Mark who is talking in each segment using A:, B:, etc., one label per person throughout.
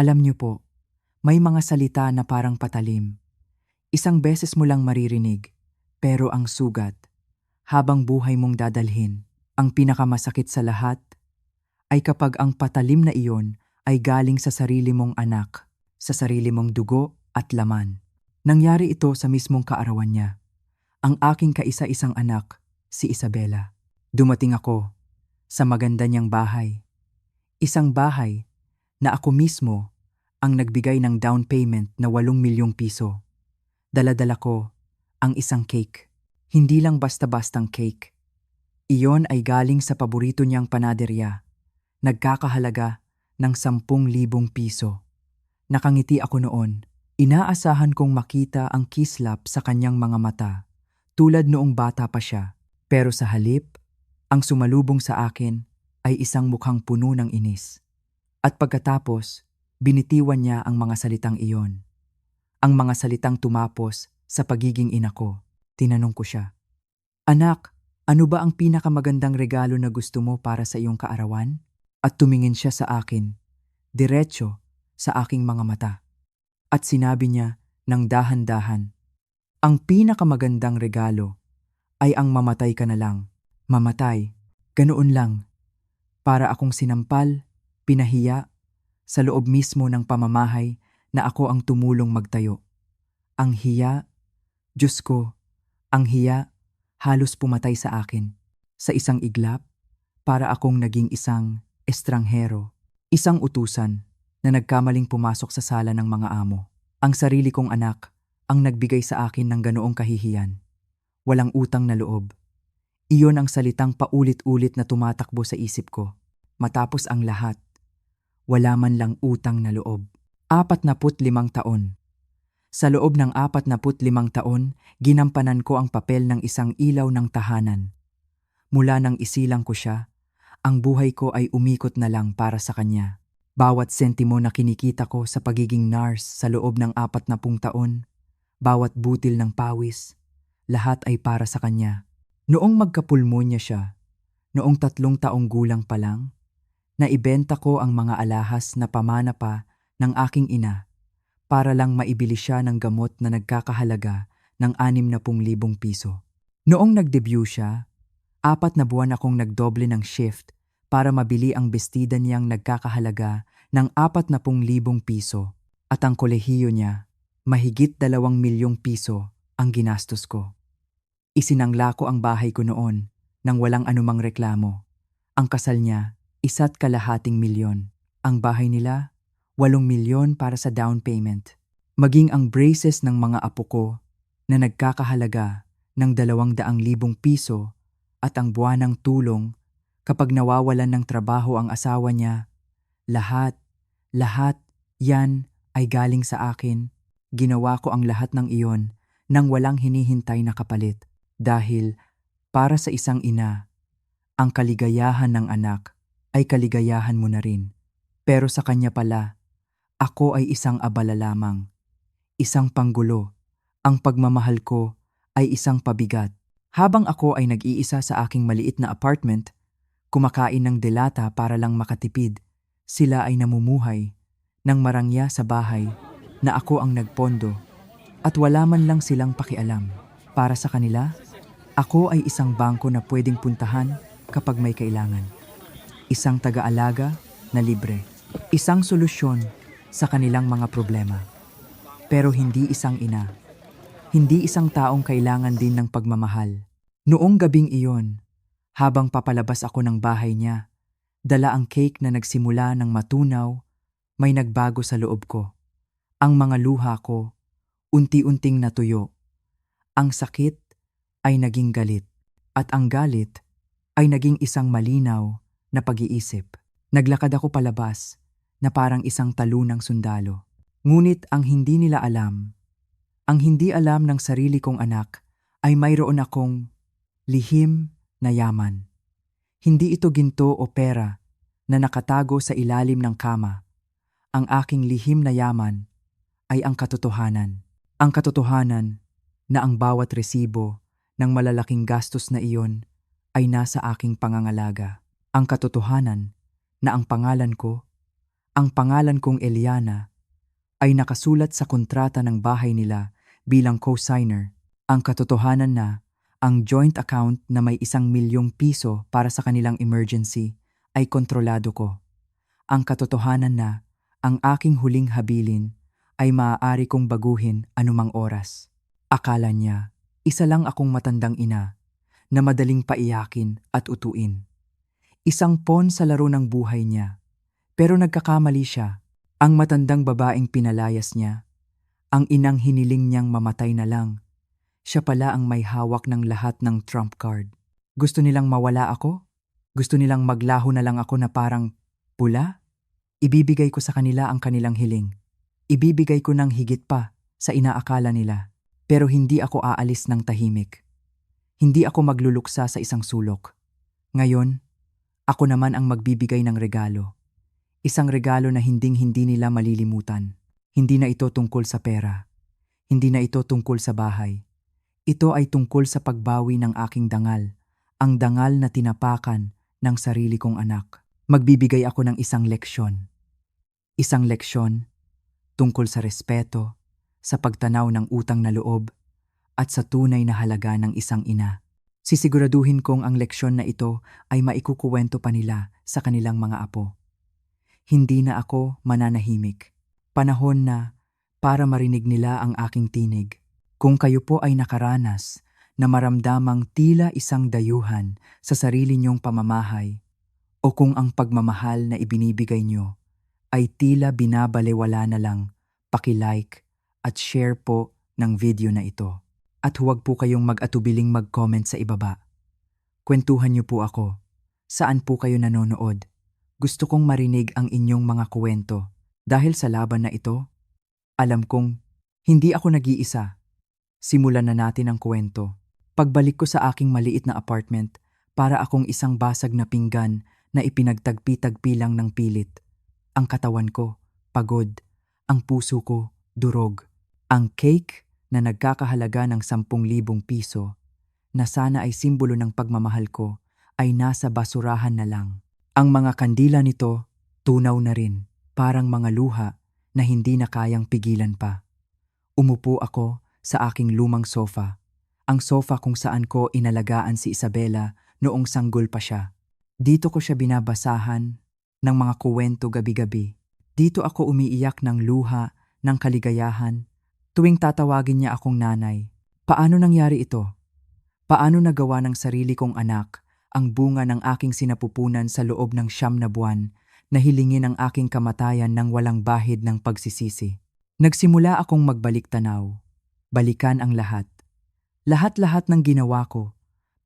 A: Alam niyo po, may mga salita na parang patalim. Isang beses mo lang maririnig, pero ang sugat, habang buhay mong dadalhin. Ang pinakamasakit sa lahat ay kapag ang patalim na iyon ay galing sa sarili mong anak, sa sarili mong dugo at laman. Nangyari ito sa mismong kaarawan niya. Ang aking kaisa-isang anak, si Isabela. Dumating ako sa maganda niyang bahay. Isang bahay na ako mismo ang nagbigay ng down payment na 8 milyong piso. Dala-dala ko ang isang cake. Hindi lang basta-bastang cake. Iyon ay galing sa paborito niyang panaderya. Nagkakahalaga ng 10,000 piso. Nakangiti ako noon. Inaasahan kong makita ang kislap sa kanyang mga mata, tulad noong bata pa siya. Pero sa halip, ang sumalubong sa akin ay isang mukhang puno ng inis. At pagkatapos, binitiwan niya ang mga salitang iyon. Ang mga salitang tumapos sa pagiging ina ko. Tinanong ko siya, "Anak, ano ba ang pinakamagandang regalo na gusto mo para sa iyong kaarawan?" At tumingin siya sa akin, diretso sa aking mga mata. At sinabi niya ng dahan-dahan, "Ang pinakamagandang regalo ay ang mamatay ka na lang." Mamatay, ganoon lang. Para akong sinampal, pinahiya, sa loob mismo ng pamamahay na ako ang tumulong magtayo. Ang hiya, Diyos ko, ang hiya halos pumatay sa akin. Sa isang iglap, para akong naging isang estranghero, isang utusan na nagkamaling pumasok sa sala ng mga amo. Ang sarili kong anak ang nagbigay sa akin ng ganoong kahihiyan. Walang utang na loob. Iyon ang salitang paulit-ulit na tumatakbo sa isip ko. Matapos ang lahat, wala man lang utang na loob. 45 taon. Sa loob ng 45 taon, ginampanan ko ang papel ng isang ilaw ng tahanan. Mula nang isilang ko siya, ang buhay ko ay umikot na lang para sa kanya. Bawat sentimo na kinikita ko sa pagiging nurse sa loob ng 40 taon, bawat butil ng pawis, lahat ay para sa kanya. Noong magkapulmonya siya, noong 3 taong gulang pa lang, naibenta ko ang mga alahas na pamana pa ng aking ina para lang maibili siya ng gamot na nagkakahalaga ng 60,000 piso. Noong nag-debut siya, 4 na buwan akong nagdoble ng shift para mabili ang bestida niyang nagkakahalaga ng 40,000 piso at ang kolehiyo niya, mahigit 2 milyong piso ang ginastos ko. Isinangla ko ang bahay ko noon nang walang anumang reklamo. Ang kasal niya, 1,2 milyon. Ang bahay nila, 8 milyon para sa down payment. Maging ang braces ng mga apo ko na nagkakahalaga ng 200,000 piso at ang buwanang tulong kapag nawawalan ng trabaho ang asawa niya, lahat yan ay galing sa akin. Ginawa ko ang lahat ng iyon nang walang hinihintay na kapalit. Dahil para sa isang ina, ang kaligayahan ng anak ay kaligayahan mo na rin. Pero sa kanya pala, ako ay isang abala lamang, isang panggulo. Ang pagmamahal ko ay isang pabigat. Habang ako ay nag-iisa sa aking maliit na apartment, kumakain ng delata para lang makatipid, sila ay namumuhay ng marangya sa bahay na ako ang nagpondo at wala man lang silang pakialam. Para sa kanila, ako ay isang bangko na pwedeng puntahan kapag may kailangan. Isang taga-alaga na libre. Isang solusyon sa kanilang mga problema. Pero hindi isang ina. Hindi isang taong kailangan din ng pagmamahal. Noong gabing iyon, habang papalabas ako ng bahay niya, dala ang cake na nagsimula ng matunaw, may nagbago sa loob ko. Ang mga luha ko, unti-unting natuyo. Ang sakit ay naging galit, at ang galit ay naging isang malinaw na pag-iisip. Naglakad ako palabas na parang isang talunang sundalo. Ngunit ang hindi nila alam, ang hindi alam ng sarili kong anak ay mayroon akong lihim na yaman. Hindi ito ginto o pera na nakatago sa ilalim ng kama. Ang aking lihim na yaman ay ang katotohanan. Ang katotohanan na ang bawat resibo ng malalaking gastos na iyon ay nasa aking pangangalaga. Ang katotohanan na ang pangalan ko, Ang pangalan kong Eliana ay nakasulat sa kontrata ng bahay nila bilang co-signer. Ang katotohanan na ang joint account na may 1 milyong piso para sa kanilang emergency ay kontrolado ko. Ang katotohanan na ang aking huling habilin ay maaari kong baguhin anumang oras. Akala niya, isa lang akong matandang ina na madaling paiyakin at utuin. Isang pawn sa laro ng buhay niya. Pero nagkakamali siya. Ang matandang babaeng pinalayas niya, ang inang hiniling niyang mamatay na lang, siya pala ang may hawak ng lahat ng trump card. Gusto nilang mawala ako? Gusto nilang maglaho na lang ako na parang pula? Ibibigay ko sa kanila ang kanilang hiling. Ibibigay ko ng higit pa sa inaakala nila. Pero hindi ako aalis ng tahimik. Hindi ako magluluksa sa isang sulok. Ngayon, ako naman ang magbibigay ng regalo. Isang regalo na hinding-hindi nila malilimutan. Hindi na ito tungkol sa pera. Hindi na ito tungkol sa bahay. Ito ay tungkol sa pagbawi ng aking dangal. Ang dangal na tinapakan ng sarili kong anak. Magbibigay ako ng isang leksyon. Isang leksyon tungkol sa respeto, sa pagtanaw ng utang na loob, at sa tunay na halaga ng isang ina. Sisiguraduhin kong ang leksyon na ito ay maikukuwento pa nila sa kanilang mga apo. Hindi na ako mananahimik. Panahon na para marinig nila ang aking tinig. Kung kayo po ay nakaranas na maramdamang tila isang dayuhan sa sarili niyong pamamahay, o kung ang pagmamahal na ibinibigay niyo ay tila binabalewala na lang, paki-like at share po ng video na ito. At huwag po kayong mag-atubiling mag-comment sa ibaba. Kwentuhan niyo po ako. Saan po kayo nanonood? Gusto kong marinig ang inyong mga kwento. Dahil sa laban na ito, alam kong hindi ako nag-iisa. Simulan na natin ang kwento. Pagbalik ko sa aking maliit na apartment, para akong isang basag na pinggan na ipinagtagpi-tagpi lang ng pilit. Ang katawan ko, pagod. Ang puso ko, durog. Ang cake na nagkakahalaga ng 10,000 piso, na sana ay simbolo ng pagmamahal ko, ay nasa basurahan na lang. Ang mga kandila nito, tunaw na rin, parang mga luha na hindi na kayang pigilan pa. Umupo ako sa aking lumang sofa, ang sofa kung saan ko inalagaan si Isabela noong sanggol pa siya. Dito ko siya binabasahan ng mga kuwento gabi-gabi. Dito ako umiiyak ng luha, ng kaligayahan, tuwing tatawagin niya akong nanay. Paano nangyari ito? Paano nagawa ng sarili kong anak ang bunga ng aking sinapupunan sa loob ng 9 na buwan na hilingin ang aking kamatayan ng walang bahid ng pagsisisi? Nagsimula akong magbalik tanaw. Balikan ang lahat. Lahat-lahat ng ginawa ko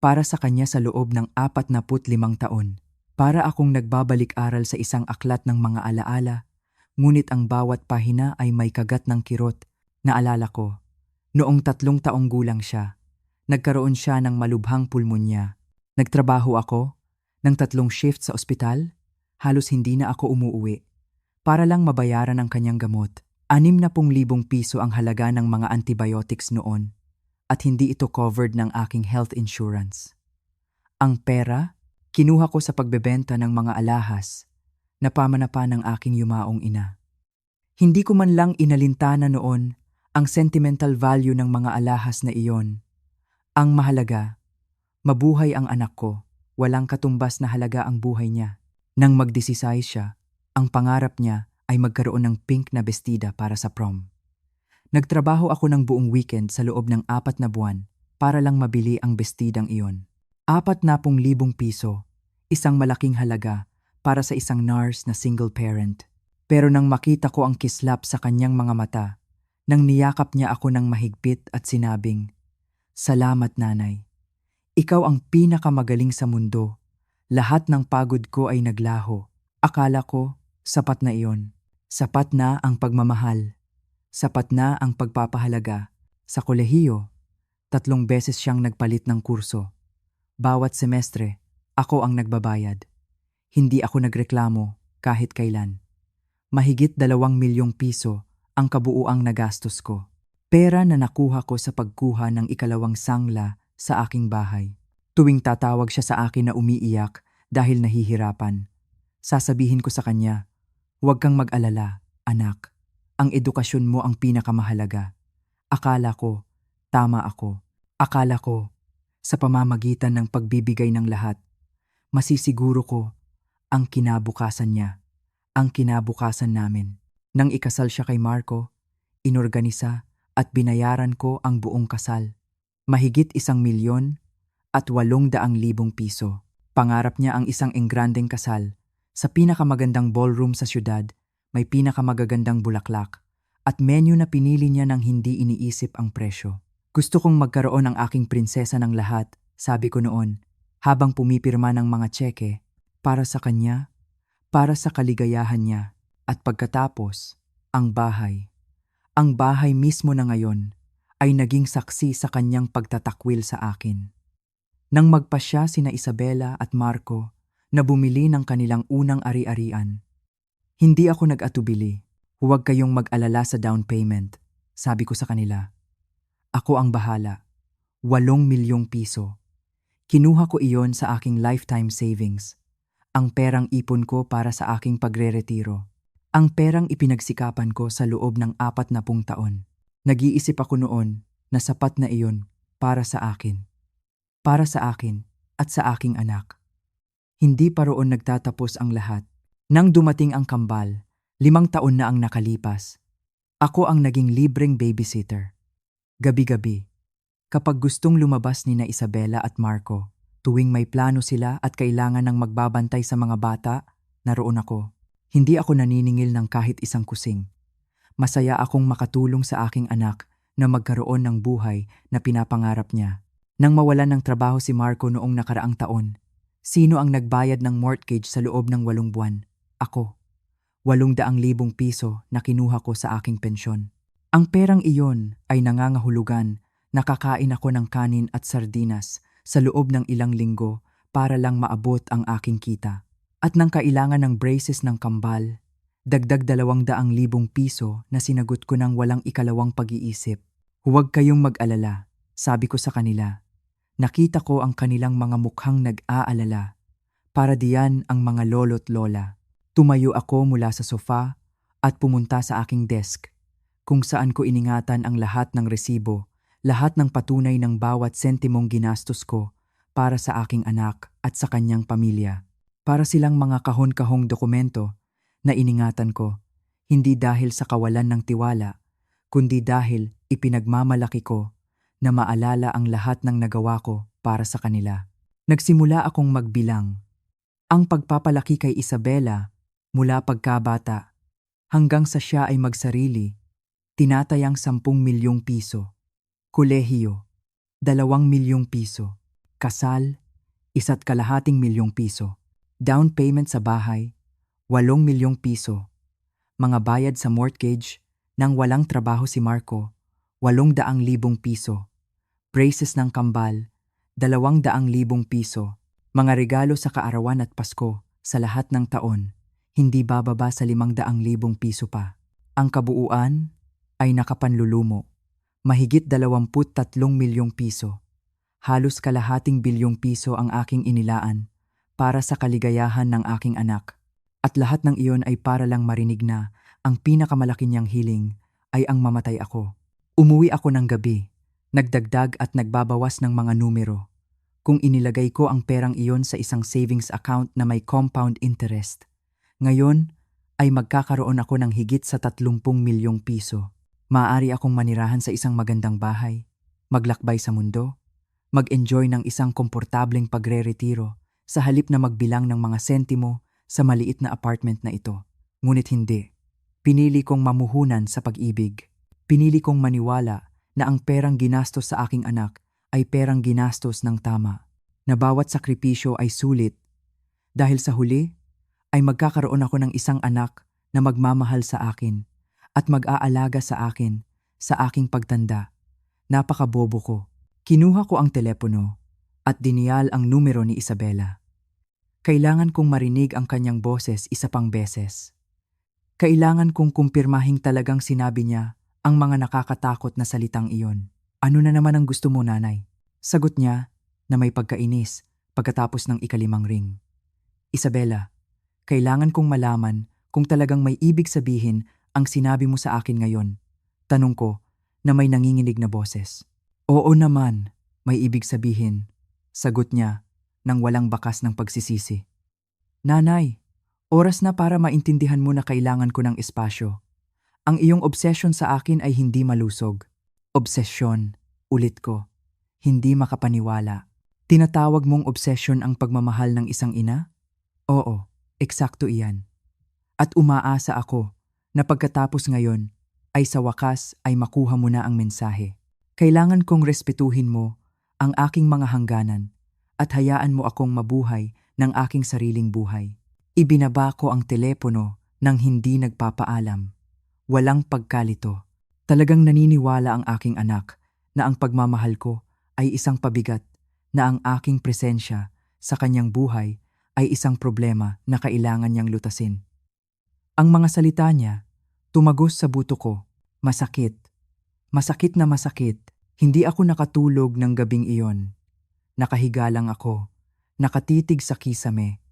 A: para sa kanya sa loob ng 45 taon. Para akong nagbabalik-aral sa isang aklat ng mga alaala, ngunit ang bawat pahina ay may kagat ng kirot. Naalala ko, noong 3 taong gulang siya, nagkaroon siya ng malubhang pulmonya. Nagtrabaho ako ng 3 shift sa ospital, halos hindi na ako umuuwi, para lang mabayaran ang kanyang gamot. 60,000 piso ang halaga ng mga antibiotics noon, at hindi ito covered ng aking health insurance. Ang pera, kinuha ko sa pagbebenta ng mga alahas na pamanapa ng aking yumaong ina. Hindi ko man lang inalintana noon ang sentimental value ng mga alahas na iyon. Ang mahalaga, mabuhay ang anak ko, walang katumbas na halaga ang buhay niya. Nang mag-16 siya, ang pangarap niya ay magkaroon ng pink na bestida para sa prom. Nagtrabaho ako ng buong weekend sa loob ng 4 na buwan para lang mabili ang bestidang iyon. 40,000 piso, isang malaking halaga para sa isang nurse na single parent. Pero nang makita ko ang kislap sa kanyang mga mata, nang niyakap niya ako ng mahigpit at sinabing, "Salamat nanay. Ikaw ang pinakamagaling sa mundo. Lahat ng pagod ko ay naglaho." Akala ko, sapat na iyon. Sapat na ang pagmamahal. Sapat na ang pagpapahalaga. Sa kolehiyo, 3 beses siyang nagpalit ng kurso. Bawat semestre, ako ang nagbabayad. Hindi ako nagreklamo kahit kailan. Mahigit 2 milyong piso ang kabuuang nagastos ko. Pera na nakuha ko sa pagkuha ng ikalawang sangla sa aking bahay. Tuwing tatawag siya sa akin na umiiyak dahil nahihirapan, sasabihin ko sa kanya, Huwag kang mag-alala, anak. Ang edukasyon mo ang pinakamahalaga. Akala ko, tama ako. Akala ko, sa pamamagitan ng pagbibigay ng lahat, masisiguro ko ang kinabukasan niya, ang kinabukasan namin. Nang ikasal siya kay Marco, inorganisa at binayaran ko ang buong kasal. Mahigit 1,000,000 at 800,000 piso. Pangarap niya ang isang engrandeng kasal. Sa pinakamagandang ballroom sa syudad, may pinakamagagandang bulaklak at menu na pinili niya nang hindi iniisip ang presyo. Gusto kong magkaroon ng aking prinsesa ng lahat, sabi ko noon, habang pumipirma ng mga tseke para sa kanya, para sa kaligayahan niya. At pagkatapos, ang bahay. Ang bahay mismo na ngayon ay naging saksi sa kanyang pagtatakwil sa akin. Nang magpasya sina Isabela at Marco na bumili ng kanilang unang ari-arian, hindi ako nag-atubili. Huwag kayong mag-alala sa down payment, sabi ko sa kanila. Ako ang bahala. 8,000,000 piso. Kinuha ko iyon sa aking lifetime savings. Ang perang ipon ko para sa aking pagre-retiro. Ang perang ipinagsikapan ko sa loob ng 40 taon. Nag-iisip ako noon na sapat na iyon para sa akin. Para sa akin at sa aking anak. Hindi pa roon nagtatapos ang lahat. Nang dumating ang kambal, 5 taon na ang nakalipas. Ako ang naging libreng babysitter. Gabi-gabi, kapag gustong lumabas ni na Isabela at Marco, tuwing may plano sila at kailangan ng magbabantay sa mga bata, naroon ako. Hindi ako naniningil ng kahit isang kusing. Masaya akong makatulong sa aking anak na magkaroon ng buhay na pinapangarap niya. Nang mawalan ng trabaho si Marco noong nakaraang taon, sino ang nagbayad ng mortgage sa loob ng 8 buwan? Ako. 800,000 piso na kinuha ko sa aking pensyon. Ang perang iyon ay nangangahulugan. Nakakain ako ng kanin at sardinas sa loob ng ilang linggo para lang maabot ang aking kita. At nang kailangan ng braces ng kambal, dagdag 200,000 piso na sinagot ko ng walang ikalawang pag-iisip. Huwag kayong mag-alala, sabi ko sa kanila. Nakita ko ang kanilang mga mukhang nag-aalala. Para diyan ang mga lolo't lola. Tumayo ako mula sa sofa at pumunta sa aking desk, kung saan ko iningatan ang lahat ng resibo, lahat ng patunay ng bawat sentimong ginastos ko para sa aking anak at sa kanyang pamilya. Para silang mga kahon-kahong dokumento na iningatan ko, hindi dahil sa kawalan ng tiwala, kundi dahil ipinagmamalaki ko na maalala ang lahat ng nagawa ko para sa kanila. Nagsimula akong magbilang. Ang pagpapalaki kay Isabela mula pagkabata hanggang sa siya ay magsarili, tinatayang 10,000,000 piso. Kolehiyo, 2,000,000 piso. Kasal, 1,250,000 piso. Down payment sa bahay, 8,000,000 piso. Mga bayad sa mortgage nang walang trabaho si Marco, 800,000 piso. Braces ng kambal, 200,000 piso. Mga regalo sa kaarawan at Pasko sa lahat ng taon, hindi bababa sa 500,000 piso pa. Ang kabuuan ay nakapanlulumo. Mahigit 23,000,000 piso. Halos kalahating bilyong piso ang aking inilaan para sa kaligayahan ng aking anak. At lahat ng iyon ay para lang marinig na ang pinakamalaki niyang hiling ay ang mamatay ako. Umuwi ako ng gabi, nagdagdag at nagbabawas ng mga numero. Kung inilagay ko ang perang iyon sa isang savings account na may compound interest, ngayon ay magkakaroon ako ng higit sa 30,000,000 piso. Maaari akong manirahan sa isang magandang bahay, maglakbay sa mundo, mag-enjoy ng isang komportableng pagre-retiro sa halip na magbilang ng mga sentimo sa maliit na apartment na ito. Ngunit hindi. Pinili kong mamuhunan sa pag-ibig. Pinili kong maniwala na ang perang ginastos sa aking anak ay perang ginastos ng tama. Na bawat sakripisyo ay sulit. Dahil sa huli, ay magkakaroon ako ng isang anak na magmamahal sa akin at mag-aalaga sa akin sa aking pagtanda. Napakabobo ko. Kinuha ko ang telepono at diniyal ang numero ni Isabela. Kailangan kong marinig ang kanyang boses isa pang beses. Kailangan kong kumpirmahing talagang sinabi niya ang mga nakakatakot na salitang iyon. Ano na naman ang gusto mo, nanay? Sagot niya na may pagkainis pagkatapos ng ika-5 ring. Isabela, kailangan kong malaman kung talagang may ibig sabihin ang sinabi mo sa akin ngayon. Tanong ko na may nanginginig na boses. Oo naman, may ibig sabihin. Sagot niya nang walang bakas ng pagsisisi. Nanay, oras na para maintindihan mo na kailangan ko ng espasyo. Ang iyong obsession sa akin ay hindi malusog. Obsesyon, ulit ko. Hindi makapaniwala. Tinatawag mong obsession ang pagmamahal ng isang ina? Oo, eksakto iyan. At umaasa ako na pagkatapos ngayon ay sa wakas ay makuha mo na ang mensahe. Kailangan kong respetuhin mo ang aking mga hangganan at hayaan mo akong mabuhay ng aking sariling buhay. Ibinaba ko ang telepono nang hindi nagpapaalam. Walang pagkalito. Talagang naniniwala ang aking anak na ang pagmamahal ko ay isang pabigat, na ang aking presensya sa kanyang buhay ay isang problema na kailangan niyang lutasin. Ang mga salita niya, tumagos sa buto ko, masakit. Masakit na masakit. Hindi ako nakatulog ng gabing iyon. Nakahiga lang ako, nakatitig sa kisame.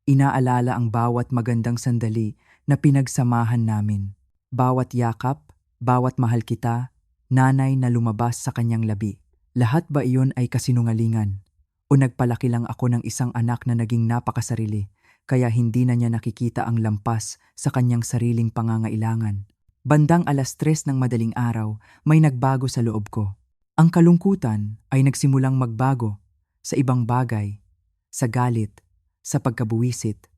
A: Inaalala ang bawat magandang sandali na pinagsamahan namin. Bawat yakap, bawat mahal kita, nanay na lumabas sa kanyang labi. Lahat ba iyon ay kasinungalingan? O nagpalaki lang ako ng isang anak na naging napakasarili, kaya hindi na niya nakikita ang lampas sa kanyang sariling pangangailangan? Bandang 3:00 ng madaling araw, may nagbago sa loob ko. Ang kalungkutan ay nagsimulang magbago sa ibang bagay, sa galit, sa pagkabuwisit,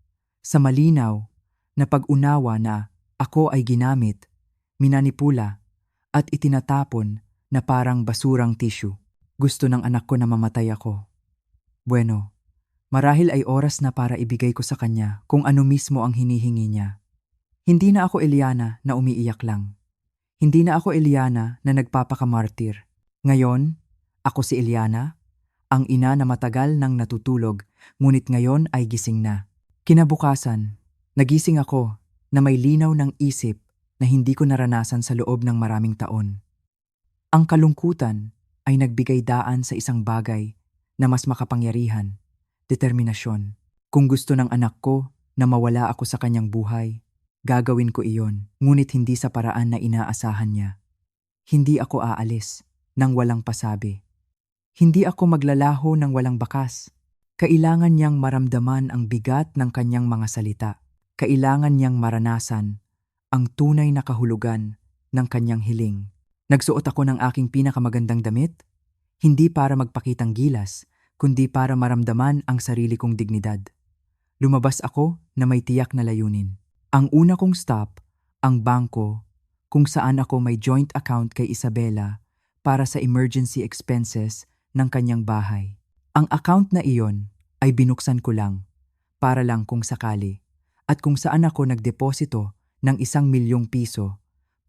A: sa malinaw na pag-unawa na ako ay ginamit, minanipula, at itinatapon na parang basurang tissue. Gusto ng anak ko na mamatay ako. Bueno, marahil ay oras na para ibigay ko sa kanya kung ano mismo ang hinihingi niya. Hindi na ako Eliana na umiiyak lang. Hindi na ako Eliana na nagpapakamartir. Ngayon, ako si Eliana, ang ina na matagal nang natutulog, ngunit ngayon ay gising na. Kinabukasan, nagising ako na may linaw ng isip na hindi ko naranasan sa loob ng maraming taon. Ang kalungkutan ay nagbigay daan sa isang bagay na mas makapangyarihan, determinasyon. Kung gusto ng anak ko na mawala ako sa kanyang buhay, gagawin ko iyon, ngunit hindi sa paraan na inaasahan niya. Hindi ako aalis nang walang pasabi. Hindi ako maglalaho nang walang bakas. Kailangan niyang maramdaman ang bigat ng kanyang mga salita. Kailangan niyang maranasan ang tunay na kahulugan ng kanyang hiling. Nagsuot ako ng aking pinakamagandang damit, hindi para magpakitang gilas, kundi para maramdaman ang sarili kong dignidad. Lumabas ako na may tiyak na layunin. Ang una kong stop, ang bangko, kung saan ako may joint account kay Isabela para sa emergency expenses ng kanyang bahay. Ang account na iyon ay binuksan ko lang, para lang kung sakali, at kung saan ako nagdeposito ng 1,000,000 piso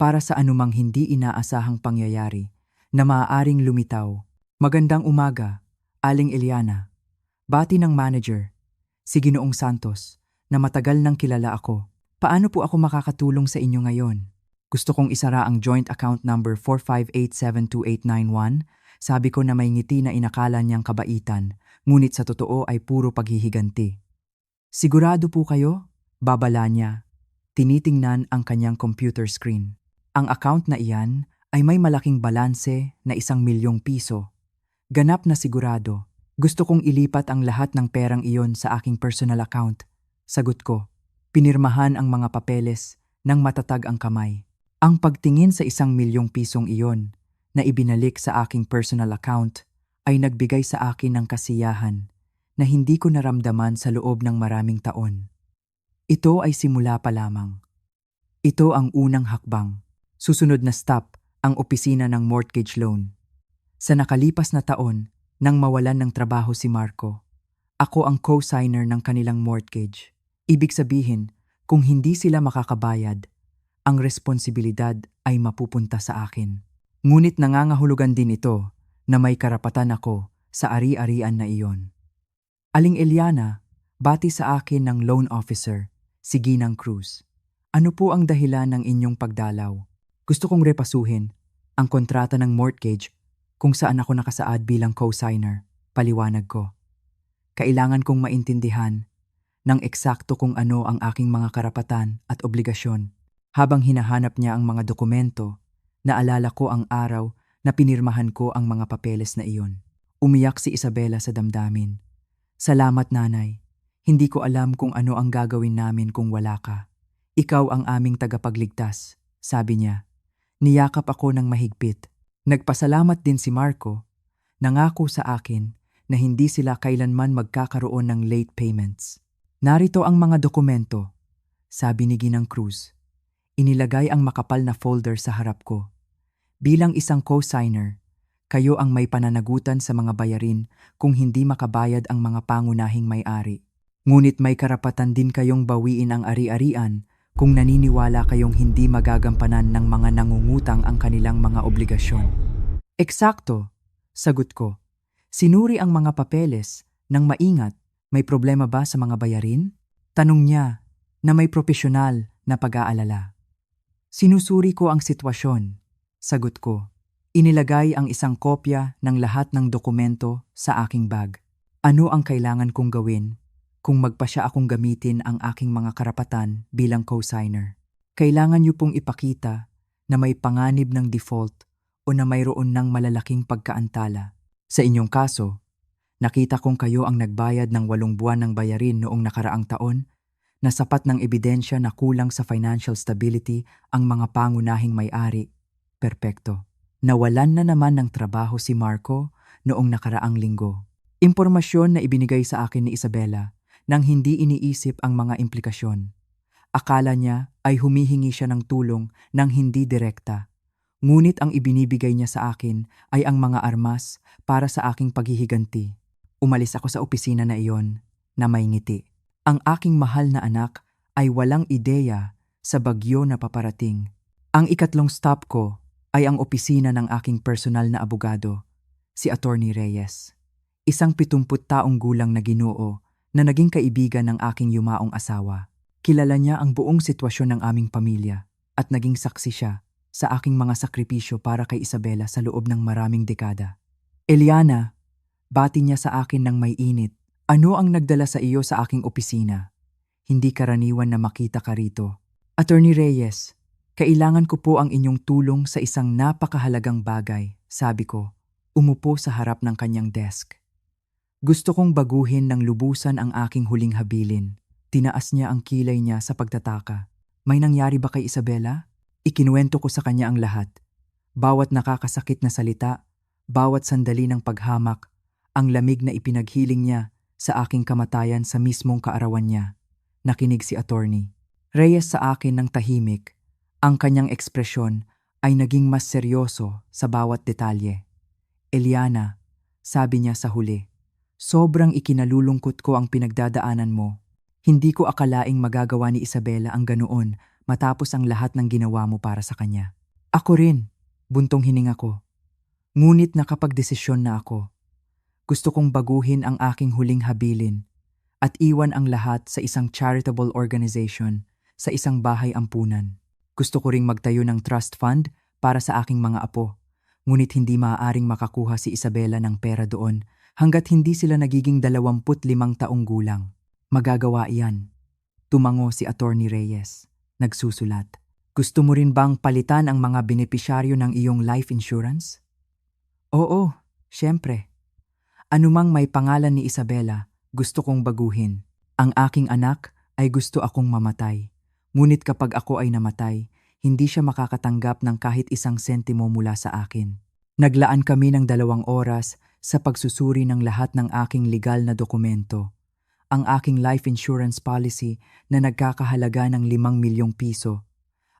A: para sa anumang hindi inaasahang pangyayari na maaaring lumitaw. Magandang umaga, Aling Eliana. Bati ng manager, si Ginoong Santos, na matagal nang kilala ako. Paano po ako makakatulong sa inyo ngayon? Gusto kong isara ang joint account number 458728891. Sabi ko na may ngiti na inakala niyang kabaitan, ngunit sa totoo ay puro paghihiganti. Sigurado po kayo? Babala niya. Tinitingnan ang kanyang computer screen. Ang account na iyan ay may malaking balanse na 1,000,000 piso. Ganap na sigurado. Gusto kong ilipat ang lahat ng perang iyon sa aking personal account. Sagot ko. Pinirmahan ang mga papeles nang matatag ang kamay. Ang pagtingin sa 1,000,000 pisong iyon na ibinalik sa aking personal account ay nagbigay sa akin ng kasiyahan na hindi ko naramdaman sa loob ng maraming taon. Ito ay simula pa lamang. Ito ang unang hakbang. Susunod na stop, ang opisina ng mortgage loan. Sa nakalipas na taon, nang mawalan ng trabaho si Marco, ako ang co-signer ng kanilang mortgage. Ibig sabihin, kung hindi sila makakabayad, ang responsibilidad ay mapupunta sa akin. Ngunit nangangahulugan din ito na may karapatan ako sa ari-arian na iyon. Aling Eliana, bati sa akin ng loan officer, si Ginang Cruz. Ano po ang dahilan ng inyong pagdalaw? Gusto kong repasuhin ang kontrata ng mortgage kung saan ako nakasaad bilang co-signer, paliwanag ko. Kailangan kong maintindihan ng eksakto kung ano ang aking mga karapatan at obligasyon. Habang hinahanap niya ang mga dokumento, naalala ko ang araw na pinirmahan ko ang mga papeles na iyon. Umiyak si Isabela sa damdamin. Salamat nanay. Hindi ko alam kung ano ang gagawin namin kung wala ka. Ikaw ang aming tagapagligtas, sabi niya. Niyakap ako ng mahigpit. Nagpasalamat din si Marco. Nangako sa akin na hindi sila kailanman magkakaroon ng late payments. Narito ang mga dokumento, sabi ni Ginang Cruz. Inilagay ang makapal na folder sa harap ko. Bilang isang co-signer, kayo ang may pananagutan sa mga bayarin kung hindi makabayad ang mga pangunahing may-ari. Ngunit may karapatan din kayong bawiin ang ari-arian kung naniniwala kayong hindi magagampanan ng mga nangungutang ang kanilang mga obligasyon. Eksakto, sagot ko. Sinuri ang mga papeles nang maingat. May problema ba sa mga bayarin? Tanong niya na may propesyonal na pag-aalala. Sinusuri ko ang sitwasyon, sagot ko. Inilagay ang isang kopya ng lahat ng dokumento sa aking bag. Ano ang kailangan kong gawin kung magpasya akong gamitin ang aking mga karapatan bilang co-signer? Kailangan niyo pong ipakita na may panganib ng default o na mayroon ng malalaking pagkaantala. Sa inyong kaso, nakita kong kayo ang nagbayad ng 8 buwan ng bayarin noong nakaraang taon na sapat ng ebidensya na kulang sa financial stability ang mga pangunahing may-ari. Perpekto. Nawalan na naman ng trabaho si Marco noong nakaraang linggo. Impormasyon na ibinigay sa akin ni Isabela nang hindi iniisip ang mga implikasyon. Akala niya ay humihingi siya ng tulong nang hindi direkta. Ngunit ang ibinibigay niya sa akin ay ang mga armas para sa aking paghihiganti. Umalis ako sa opisina na iyon na may ngiti. Ang aking mahal na anak ay walang ideya sa bagyo na paparating. Ang ikatlong stop ko ay ang opisina ng aking personal na abogado, si Attorney Reyes. Isang 70 taong gulang na Ginoo na naging kaibigan ng aking yumaong asawa. Kilala niya ang buong sitwasyon ng aming pamilya at naging saksi siya sa aking mga sakripisyo para kay Isabela sa loob ng maraming dekada. Eliana, bati niya sa akin ng may init. Ano ang nagdala sa iyo sa aking opisina? Hindi karaniwan na makita ka rito. Attorney Reyes, kailangan ko po ang inyong tulong sa isang napakahalagang bagay, sabi ko, umupo sa harap ng kanyang desk. Gusto kong baguhin ng lubusan ang aking huling habilin. Tinaas niya ang kilay niya sa pagtataka. May nangyari ba kay Isabela? Ikinuwento ko sa kanya ang lahat. Bawat nakakasakit na salita, bawat sandali ng paghamak, ang lamig na ipinaghiling niya sa aking kamatayan sa mismong kaarawan niya. Nakinig si Attorney Reyes sa akin ng tahimik. Ang kanyang ekspresyon ay naging mas seryoso sa bawat detalye. Eliana, sabi niya sa huli, sobrang ikinalulungkot ko ang pinagdadaanan mo. Hindi ko akalaing magagawa ni Isabela ang ganoon matapos ang lahat ng ginawa mo para sa kanya. Ako rin, buntong hininga ko. Ngunit nakapagdesisyon na ako. Gusto kong baguhin ang aking huling habilin at iwan ang lahat sa isang charitable organization, sa isang bahay ampunan. Gusto ko ring magtayo ng trust fund para sa aking mga apo, ngunit hindi maaaring makakuha si Isabela ng pera doon hanggat hindi sila nagiging 25 taong gulang. Magagawa iyan. Tumango si Attorney Reyes. Nagsusulat. Gusto mo rin bang palitan ang mga benepisyaryo ng iyong life insurance? Oo, syempre. Anumang may pangalan ni Isabela, gusto kong baguhin. Ang aking anak ay gusto akong mamatay. Ngunit kapag ako ay namatay, hindi siya makakatanggap ng kahit isang sentimo mula sa akin. Naglaan kami ng 2 oras sa pagsusuri ng lahat ng aking legal na dokumento. Ang aking life insurance policy na nagkakahalaga ng 5 milyong piso.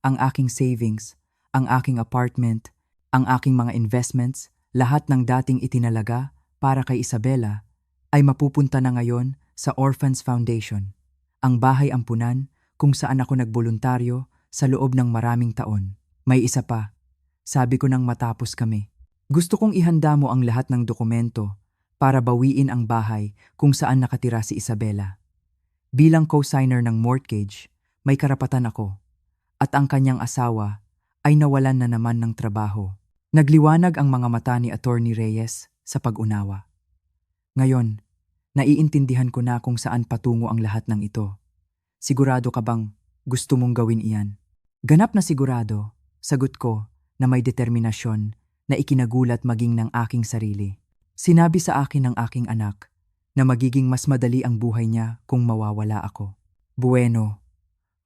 A: Ang aking savings, ang aking apartment, ang aking mga investments, lahat ng dating itinalaga para kay Isabela ay mapupunta na ngayon sa Orphans Foundation, ang bahay ampunan kung saan ako nagboluntaryo sa loob ng maraming taon. May isa pa, sabi ko nang matapos kami. Gusto kong ihanda mo ang lahat ng dokumento para bawiin ang bahay kung saan nakatira si Isabela. Bilang co-signer ng mortgage, may karapatan ako at ang kanyang asawa ay nawalan na naman ng trabaho. Nagliwanag ang mga mata ni Attorney Reyes sa pag-unawa. Ngayon, Naiintindihan ko na kung saan patungo ang lahat ng ito. Sigurado ka bang gusto mong gawin iyan? Ganap na sigurado, sagot ko na may determinasyon na ikinagulat maging ng aking sarili. Sinabi sa akin ng aking anak na magiging mas madali ang buhay niya kung mawawala ako. Bueno,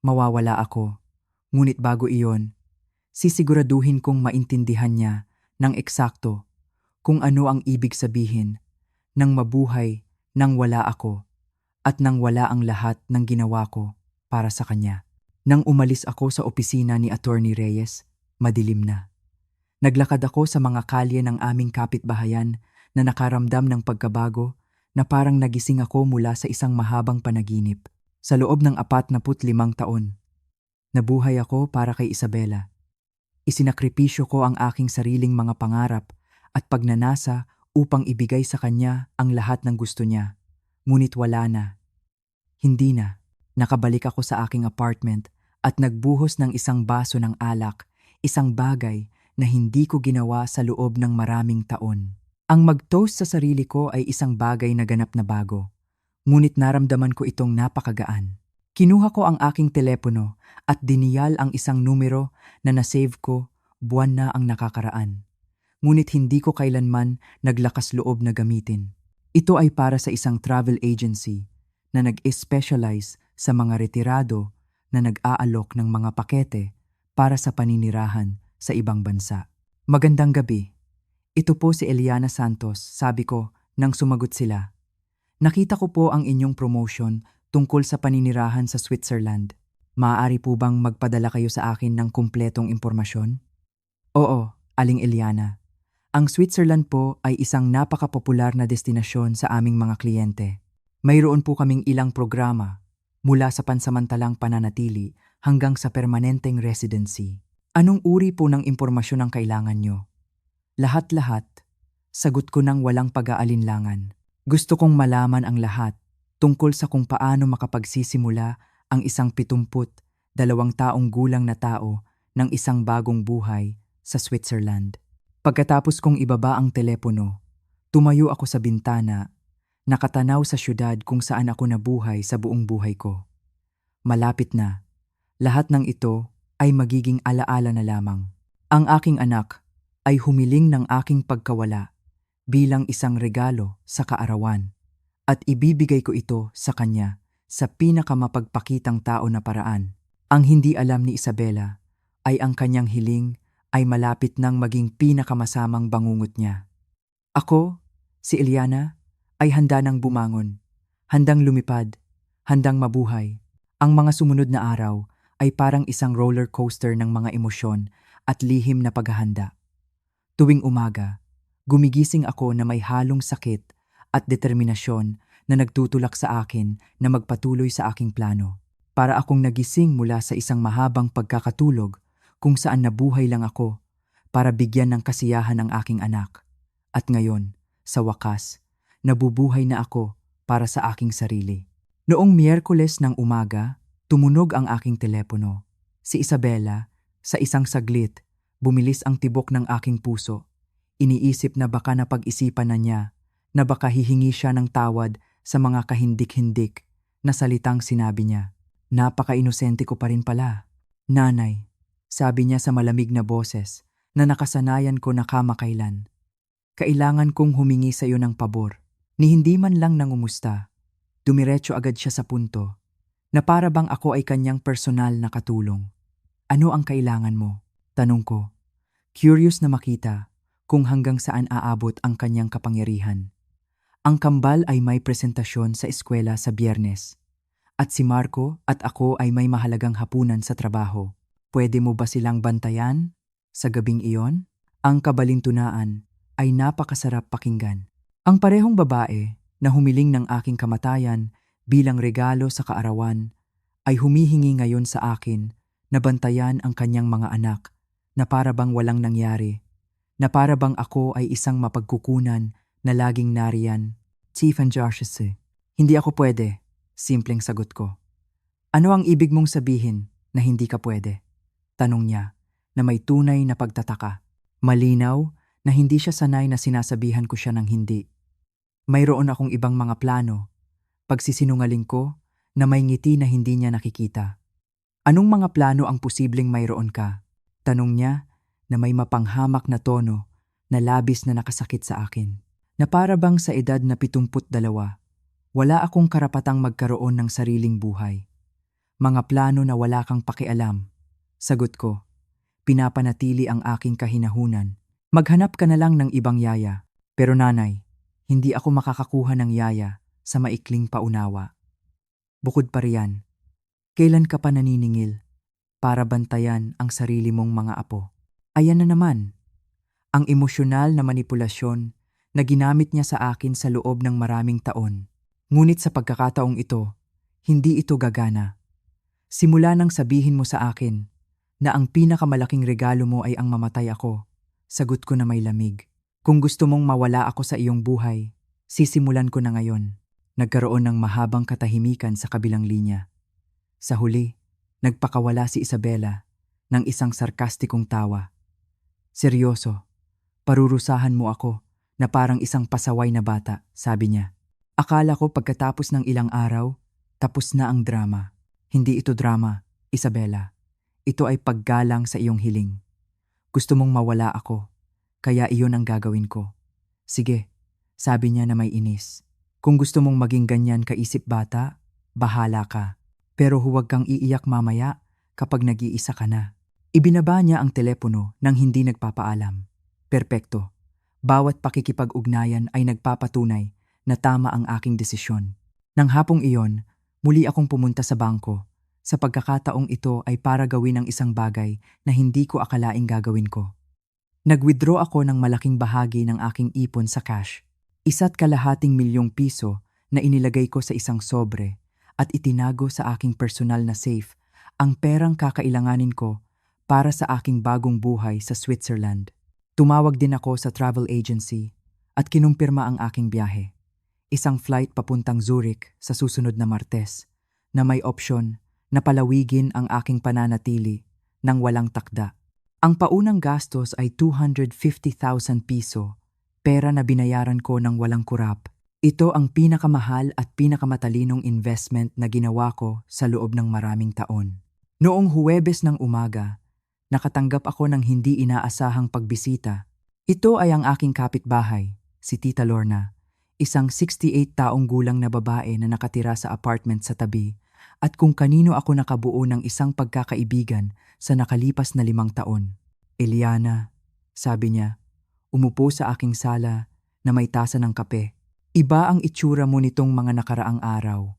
A: mawawala ako. Ngunit bago iyon, sisiguraduhin kong maintindihan niya ng eksakto kung ano ang ibig sabihin ng mabuhay nang wala ako at nang wala ang lahat ng ginawa ko para sa kanya. Nang umalis ako sa opisina ni Attorney Reyes, madilim na. Naglakad ako sa mga kalye ng aming kapitbahayan na nakaramdam ng pagkabago na parang nagising ako mula sa isang mahabang panaginip. Sa loob ng 45 taon, nabuhay ako para kay Isabela. Isinakripisyo ko ang aking sariling mga pangarap at pagnanasa upang ibigay sa kanya ang lahat ng gusto niya. Ngunit wala na. Hindi na. Nakabalik ako sa aking apartment at nagbuhos ng isang baso ng alak, isang bagay na hindi ko ginawa sa loob ng maraming taon. Ang mag-toast sa sarili ko ay isang bagay na ganap na bago. Ngunit naramdaman ko itong napakagaan. Kinuha ko ang aking telepono at diniyal ang isang numero na nasave ko, buwan na ang nakakaraan. Ngunit hindi ko kailanman naglakas loob na gamitin. Ito ay para sa isang travel agency na nag-specialize sa mga retirado na nag-aalok ng mga pakete para sa paninirahan sa ibang bansa. Magandang gabi. Ito po si Eliana Santos, sabi ko nang sumagot sila. Nakita ko po ang inyong promotion tungkol sa paninirahan sa Switzerland. Maaari po bang magpadala kayo sa akin ng kumpletong impormasyon? Oo, Aling Eliana. Ang Switzerland po ay isang napakapopular na destinasyon sa aming mga kliyente. Mayroon po kaming ilang programa mula sa pansamantalang pananatili hanggang sa permanenteng residency. Anong uri po ng impormasyon ang kailangan nyo? Lahat-lahat, sagot ko nang walang pag-aalinlangan. Gusto kong malaman ang lahat tungkol sa kung paano makapagsisimula ang isang 72 taong gulang na tao ng isang bagong buhay sa Switzerland. Pagkatapos kong ibaba ang telepono, tumayo ako sa bintana, nakatanaw sa syudad kung saan ako nabuhay sa buong buhay ko. Malapit na, lahat ng ito ay magiging alaala na lamang. Ang aking anak ay humiling ng aking pagkawala bilang isang regalo sa kaarawan at ibibigay ko ito sa kanya sa pinakamapagpakitang tao na paraan. Ang hindi alam ni Isabela ay ang kanyang hiling ay malapit nang maging pinakamasamang bangungot niya. Ako, si Eliana, ay handa nang bumangon, handang lumipad, handang mabuhay. Ang mga sumunod na araw ay parang isang roller coaster ng mga emosyon at lihim na paghahanda. Tuwing umaga, gumigising ako na may halong sakit at determinasyon na nagtutulak sa akin na magpatuloy sa aking plano. Para akong nagising mula sa isang mahabang pagkakatulog kung saan nabuhay lang ako para bigyan ng kasiyahan ang aking anak. At ngayon, sa wakas, nabubuhay na ako para sa aking sarili. Noong Miyerkules ng umaga, tumunog ang aking telepono. Si Isabela, sa isang saglit, bumilis ang tibok ng aking puso. Iniisip na baka napag-isipan na niya, na baka hihingi siya ng tawad sa mga kahindik-hindik na salitang sinabi niya. Napaka-inosente ko pa rin pala. Nanay, sabi niya sa malamig na boses na nakasanayan ko na kamakailan. Kailangan kong humingi sa iyo ng pabor. Ni hindi man lang nangumusta. Dumiretso agad siya sa punto na para bang ako ay kanyang personal na katulong. Ano ang kailangan mo? Tanong ko. Curious na makita kung hanggang saan aabot ang kanyang kapangyarihan. Ang kambal ay may presentasyon sa eskwela sa Biyernes. At si Marco at ako ay may mahalagang hapunan sa trabaho. Pwede mo ba silang bantayan? Sa gabing iyon, ang kabalintunaan ay napakasarap pakinggan. Ang parehong babae na humiling ng aking kamatayan bilang regalo sa kaarawan ay humihingi ngayon sa akin na bantayan ang kanyang mga anak na para bang walang nangyari, na para bang ako ay isang mapagkukunan na laging nariyan. Chief and Joshua, hindi ako pwede, simpleng sagot ko. Ano ang ibig mong sabihin na hindi ka pwede? Tanong niya na may tunay na pagtataka. Malinaw na hindi siya sanay na sinasabihan ko siya ng hindi. Mayroon akong ibang mga plano. Pagsisinungaling ko na may ngiti na hindi niya nakikita. Anong mga plano ang posibleng mayroon ka? Tanong niya na may mapanghamak na tono na labis na nakasakit sa akin. Na para bang sa edad na 72, wala akong karapatang magkaroon ng sariling buhay. Mga plano na wala kang pakialam. Sagot ko, pinapanatili ang aking kahinahunan. Maghanap ka na lang ng ibang yaya. Pero nanay, hindi ako makakakuha ng yaya sa maikling paunawa. Bukod pa riyan, kailan ka pa naniningil para bantayan ang sarili mong mga apo? Ayan na naman, ang emosyonal na manipulasyon na ginamit niya sa akin sa loob ng maraming taon. Ngunit sa pagkakataong ito, hindi ito gagana. Simula nang sabihin mo sa akin na ang pinakamalaking regalo mo ay ang mamatay ako, sagot ko na may lamig. Kung gusto mong mawala ako sa iyong buhay, sisimulan ko na ngayon. Nagkaroon ng mahabang katahimikan sa kabilang linya. Sa huli, nagpakawala si Isabela ng isang sarkastikong tawa. Seryoso, parurusahan mo ako na parang isang pasaway na bata, sabi niya. Akala ko pagkatapos ng ilang araw, tapos na ang drama. Hindi ito drama, Isabela. Ito ay paggalang sa iyong hiling. Gusto mong mawala ako, kaya iyon ang gagawin ko. Sige, sabi niya na may inis. Kung gusto mong maging ganyan kaisip bata, bahala ka. Pero huwag kang iiyak mamaya kapag nag-iisa ka na. Ibinaba niya ang telepono nang hindi nagpapaalam. Perpekto. Bawat pakikipag-ugnayan ay nagpapatunay na tama ang aking desisyon. Nang hapong iyon, muli akong pumunta sa bangko. Sa pagkakataong ito ay para gawin ang isang bagay na hindi ko akalaing gagawin ko. Nag-withdraw ako ng malaking bahagi ng aking ipon sa cash. 1.2 milyong piso na inilagay ko sa isang sobre at itinago sa aking personal na safe ang perang kakailanganin ko para sa aking bagong buhay sa Switzerland. Tumawag din ako sa travel agency at kinumpirma ang aking biyahe. Isang flight papuntang Zurich sa susunod na Martes na may opsyon na palawigin ang aking pananatili ng walang takda. Ang paunang gastos ay 250,000 piso, pera na binayaran ko ng walang kurap. Ito ang pinakamahal at pinakamatalinong investment na ginawa ko sa loob ng maraming taon. Noong Huwebes ng umaga, nakatanggap ako ng hindi inaasahang pagbisita. Ito ay ang aking kapitbahay, si Tita Lorna, isang 68 taong gulang na babae na nakatira sa apartment sa tabi at kung kanino ako nakabuo ng isang pagkakaibigan sa nakalipas na 5 taon. Eliana, sabi niya, umupo sa aking sala na may tasa ng kape. Iba ang itsura mo nitong mga nakaraang araw.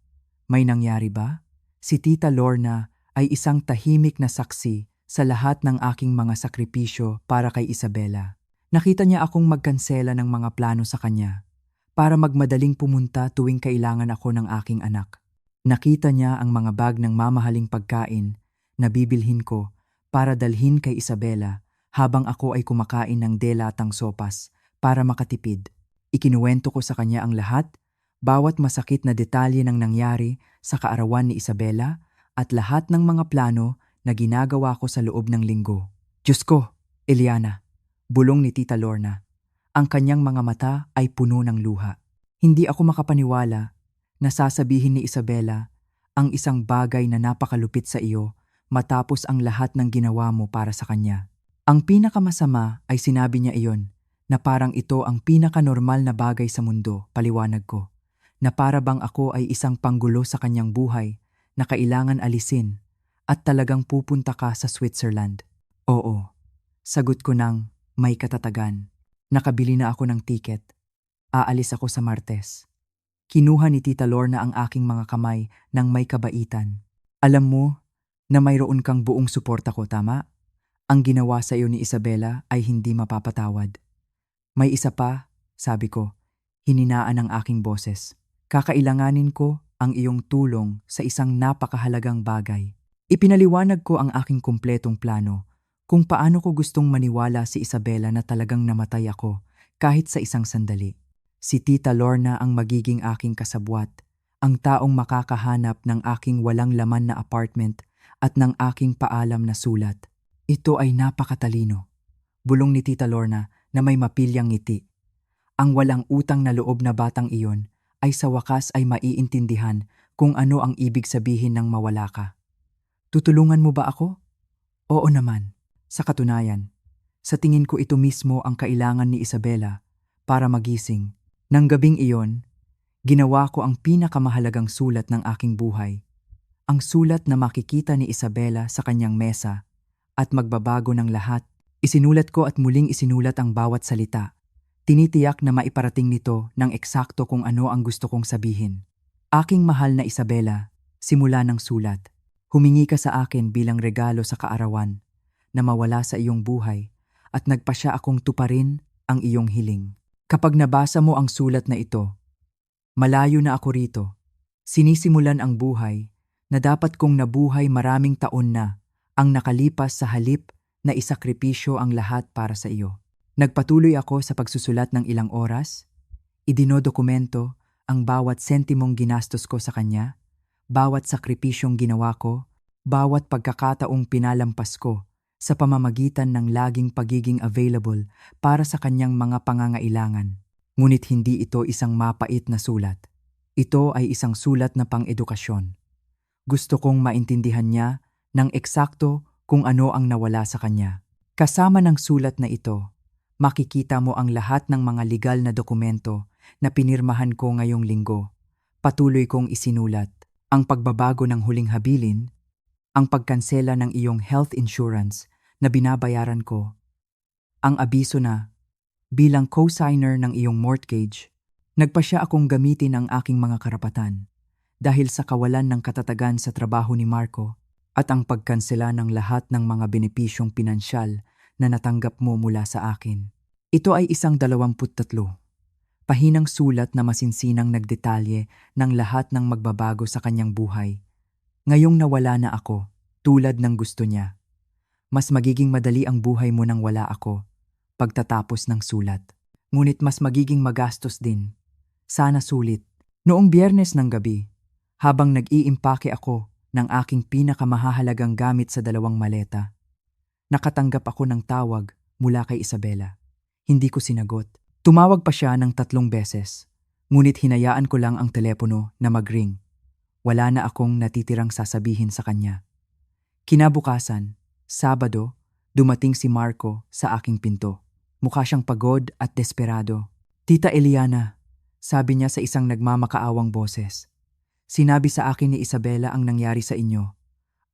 A: May nangyari ba? Si Tita Lorna ay isang tahimik na saksi sa lahat ng aking mga sakripisyo para kay Isabela. Nakita niya akong magkansela ng mga plano sa kanya para magmadaling pumunta tuwing kailangan ako ng aking anak. Nakita niya ang mga bag ng mamahaling pagkain na bibilhin ko para dalhin kay Isabela habang ako ay kumakain ng delatang sopas para makatipid. Ikinuwento ko sa kanya ang lahat, bawat masakit na detalye ng nangyari sa kaarawan ni Isabela at lahat ng mga plano na ginagawa ko sa loob ng linggo. Diyos ko, Eliana, bulong ni Tita Lorna. Ang kanyang mga mata ay puno ng luha. Hindi ako makapaniwala na sasabihin ni Isabela ang isang bagay na napakalupit sa iyo matapos ang lahat ng ginawa mo para sa kanya. Ang pinakamasama ay sinabi niya iyon na parang ito ang pinakanormal na bagay sa mundo, paliwanag ko, na para bang ako ay isang panggulo sa kanyang buhay na kailangan alisin at talagang pupunta ka sa Switzerland. Oo, sagot ko nang may katatagan. Nakabili na ako ng tiket. Aalis ako sa Martes. Kinuha ni Tita Lorna ang aking mga kamay ng may kabaitan. Alam mo na mayroon kang buong suporta ko, tama? Ang ginawa sa iyo ni Isabela ay hindi mapapatawad. May isa pa, sabi ko, hininaan ang aking boses. Kakailanganin ko ang iyong tulong sa isang napakahalagang bagay. Ipinaliwanag ko ang aking kumpletong plano kung paano ko gustong maniwala si Isabela na talagang namatay ako kahit sa isang sandali. Si Tita Lorna ang magiging aking kasabwat, ang taong makakahanap ng aking walang laman na apartment at ng aking paalam na sulat. Ito ay napakatalino. Bulong ni Tita Lorna na may mapilyang ngiti. Ang walang utang na loob na batang iyon ay sa wakas ay maiintindihan kung ano ang ibig sabihin ng mawala ka. Tutulungan mo ba ako? Oo naman. Sa katunayan, sa tingin ko ito mismo ang kailangan ni Isabela para magising. Nang gabing iyon, ginawa ko ang pinakamahalagang sulat ng aking buhay. Ang sulat na makikita ni Isabela sa kanyang mesa at magbabago ng lahat. Isinulat ko at muling isinulat ang bawat salita. Tinitiyak na maiparating nito ng eksakto kung ano ang gusto kong sabihin. Aking mahal na Isabela, simula ng sulat. Humingi ka sa akin bilang regalo sa kaarawan na mawala sa iyong buhay at nagpasya akong tuparin ang iyong hiling. Kapag nabasa mo ang sulat na ito, malayo na ako rito. Sinisimulan ang buhay na dapat kong nabuhay maraming taon na ang nakalipas sa halip na isakripisyo ang lahat para sa iyo. Nagpatuloy ako sa pagsusulat ng ilang oras, idinodokumento ang bawat sentimong ginastos ko sa kanya, bawat sakripisyong ginawa ko, bawat pagkakataong pinalampas ko sa pamamagitan ng laging pagiging available para sa kanyang mga pangangailangan. Ngunit hindi ito isang mapait na sulat. Ito ay isang sulat na pang-edukasyon. Gusto kong maintindihan niya ng eksakto kung ano ang nawala sa kanya. Kasama ng sulat na ito, makikita mo ang lahat ng mga legal na dokumento na pinirmahan ko ngayong linggo. Patuloy kong isinulat ang pagbabago ng huling habilin, ang pagkansela ng iyong health insurance na binabayaran ko, ang abiso na bilang co-signer ng iyong mortgage, nagpasya akong gamitin ang aking mga karapatan dahil sa kawalan ng katatagan sa trabaho ni Marco at ang pagkansela ng lahat ng mga benepisyong pinansyal na natanggap mo mula sa akin. Ito ay isang 23 pahinang sulat na masinsinang nagdetalye ng lahat ng magbabago sa kanyang buhay. Ngayong nawala na ako, tulad ng gusto niya. Mas magiging madali ang buhay mo nang wala ako, pagtatapos ng sulat. Ngunit mas magiging magastos din. Sana sulit. Noong Biyernes ng gabi, habang nag-iimpake ako ng aking pinakamahalagang gamit sa 2 maleta, nakatanggap ako ng tawag mula kay Isabela. Hindi ko sinagot. Tumawag pa siya ng 3 beses, ngunit hinayaan ko lang ang telepono na mag-ring. Wala na akong natitirang sasabihin sa kanya. Kinabukasan, Sabado, dumating si Marco sa aking pinto. Mukha siyang pagod at desperado. Tita Eliana, sabi niya sa isang nagmamakaawang boses. Sinabi sa akin ni Isabela ang nangyari sa inyo.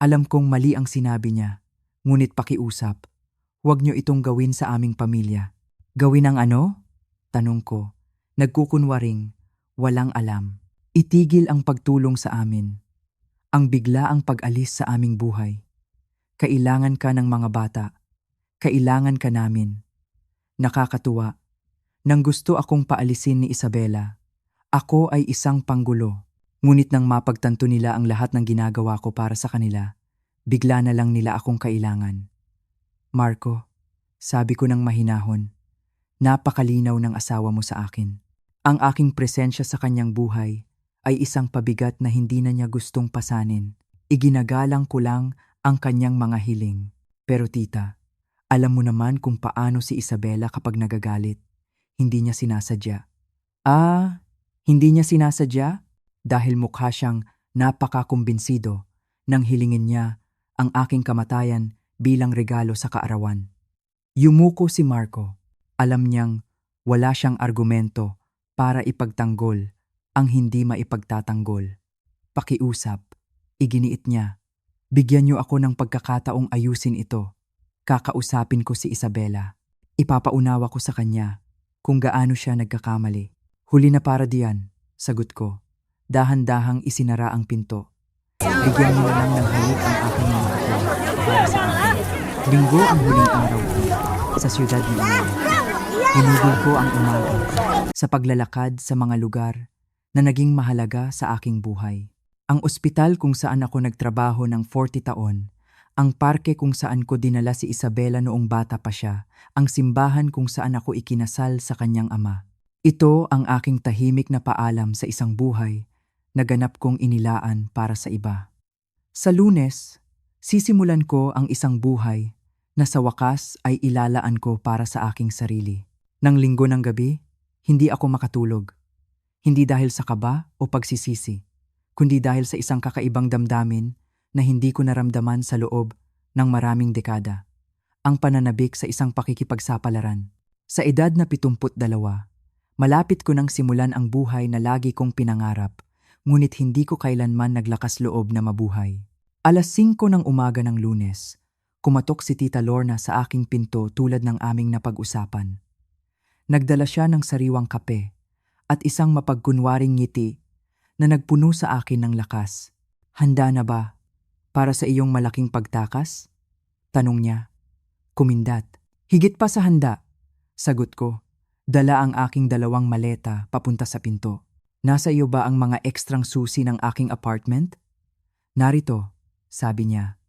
A: Alam kong mali ang sinabi niya, ngunit pakiusap. Huwag niyo itong gawin sa aming pamilya. Gawin ang ano? Tanong ko. Nagkukunwaring, walang alam. Itigil ang pagtulong sa amin. Ang biglaang pag-alis sa aming buhay. Kailangan ka ng mga bata. Kailangan ka namin. Nakakatuwa. Nang gusto akong paalisin ni Isabela, ako ay isang panggulo. Ngunit nang mapagtanto nila ang lahat ng ginagawa ko para sa kanila, bigla na lang nila akong kailangan. Marco, sabi ko ng mahinahon, napakalinaw ng asawa mo sa akin. Ang aking presensya sa kanyang buhay ay isang pabigat na hindi na niya gustong pasanin. Iginagalang ko lang ang kanyang mga hiling. Pero tita, alam mo naman kung paano si Isabela kapag nagagalit. Hindi niya sinasadya. Hindi niya sinasadya? Dahil mukha siyang napakakumbinsido nang hilingin niya ang aking kamatayan bilang regalo sa kaarawan. Yumuko si Marco. Alam niyang wala siyang argumento para ipagtanggol ang hindi maipagtatanggol. Pakiusap, iginiit niya. Bigyan niyo ako ng pagkakataong ayusin ito. Kakausapin ko si Isabela. Ipapaunawa ko sa kanya kung gaano siya nagkakamali. Huli na para diyan, sagot ko. Dahan-dahang isinara ang pinto. Bigyan mo na lang ng halik ang aking mga apo para sa akin. Linggo ang huling araw ko sa siyudad ni Iloilo. Hinugol ko ang umaga sa paglalakad sa mga lugar na naging mahalaga sa aking buhay. Ang ospital kung saan ako nagtrabaho ng 40 taon, ang parke kung saan ko dinala si Isabela noong bata pa siya, ang simbahan kung saan ako ikinasal sa kanyang ama. Ito ang aking tahimik na paalam sa isang buhay na ganap kong inilaan para sa iba. Sa Lunes, sisimulan ko ang isang buhay na sa wakas ay ilalaan ko para sa aking sarili. Nang Linggo ng gabi, Hindi ako makatulog. Hindi dahil sa kaba o pagsisisi, kundi dahil sa isang kakaibang damdamin na hindi ko naramdaman sa loob ng maraming dekada. Ang pananabik sa isang pakikipagsapalaran. Sa edad na 72, malapit ko nang simulan ang buhay na lagi kong pinangarap, ngunit hindi ko kailanman naglakas loob na mabuhay. Alas 5 ng umaga ng Lunes, kumatok si Tita Lorna sa aking pinto tulad ng aming napag-usapan. Nagdala siya ng sariwang kape at isang mapagkunwaring ngiti na nagpuno sa akin ng lakas. "Handa na ba para sa iyong malaking pagtakas?" Tanong niya. Kumindat. "Higit pa sa handa," sagot ko. Dala ang aking 2 maleta papunta sa pinto. "Nasa iyo ba ang mga ekstrang susi ng aking apartment?" "Narito," sabi niya.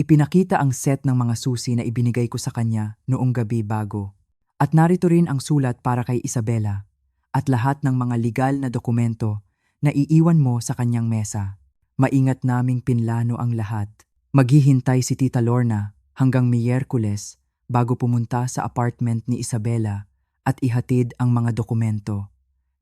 A: Ipinakita ang set ng mga susi na ibinigay ko sa kanya noong gabi bago. At narito rin ang sulat para kay Isabela at lahat ng mga legal na dokumento na iiwan mo sa kanyang mesa. Maingat naming pinlano ang lahat. Maghihintay si Tita Lorna hanggang Miyerkules bago pumunta sa apartment ni Isabela at ihatid ang mga dokumento.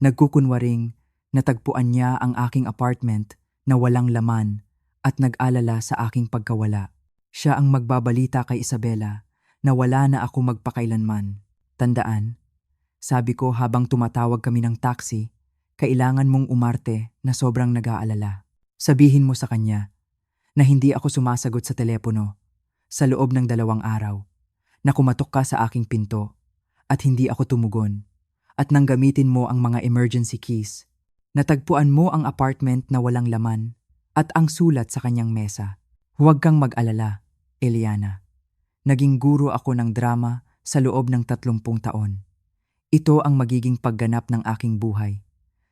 A: Nagkukunwaring natagpuan niya ang aking apartment na walang laman at nag-alala sa aking pagkawala. Siya ang magbabalita kay Isabela na wala na ako magpakailanman. "Tandaan," sabi ko habang tumatawag kami ng taxi, "kailangan mong umarte na sobrang nag-aalala. Sabihin mo sa kanya na hindi ako sumasagot sa telepono sa loob ng 2 araw, na kumatok ka sa aking pinto at hindi ako tumugon, at nang gamitin mo ang mga emergency keys. Natagpuan mo ang apartment na walang laman at ang sulat sa kanyang mesa. Huwag kang mag-alala, Eliana. Naging guro ako ng drama sa loob ng 30 taon. Ito ang magiging pagganap ng aking buhay,"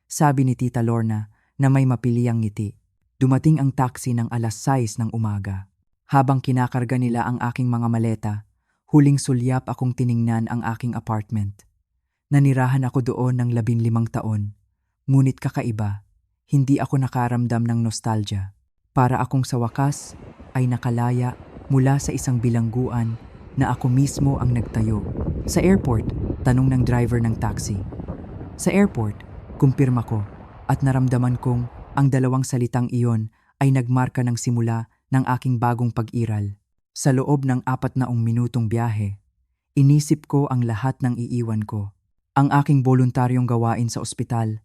A: sabi ni Tita Lorna na may mapiliyang ngiti. Dumating ang taxi ng alas 6 ng umaga. Habang kinakarga nila ang aking mga maleta, huling sulyap akong tiningnan ang aking apartment. Nanirahan ako doon ng 15 taon, ngunit kakaiba, hindi ako nakaramdam ng nostalgia. Para akong sa wakas ay nakalaya mula sa isang bilangguan na ako mismo ang nagtayo. "Sa airport?" tanong ng driver ng taxi. "Sa airport," kumpirma ko, at naramdaman kong ang 2 salitang iyon ay nagmarka ng simula ng aking bagong pag-iral. Sa loob ng 4 minutong biyahe, inisip ko ang lahat ng iiwan ko. Ang aking voluntaryong gawain sa ospital,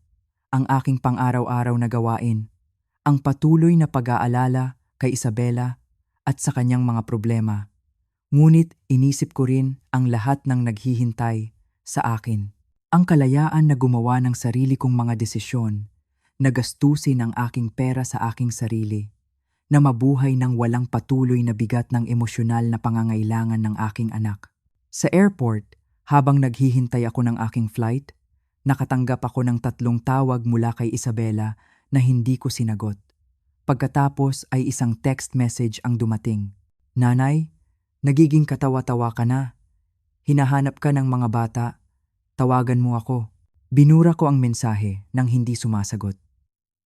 A: ang aking pang-araw-araw na gawain, ang patuloy na pag-aalala kay Isabela at sa kanyang mga problema. Ngunit inisip ko rin ang lahat ng naghihintay sa akin. Ang kalayaan na gumawa ng sarili kong mga desisyon, na gastusin ang aking pera sa aking sarili, na mabuhay ng walang patuloy na bigat ng emosyonal na pangangailangan ng aking anak. Sa airport, habang naghihintay ako ng aking flight, nakatanggap ako ng 3 tawag mula kay Isabela na hindi ko sinagot. Pagkatapos ay isang text message ang dumating. "Nanay, nagiging katawa-tawa ka na. Hinahanap ka ng mga bata. Tawagan mo ako." Binura ko ang mensahe nang hindi sumasagot.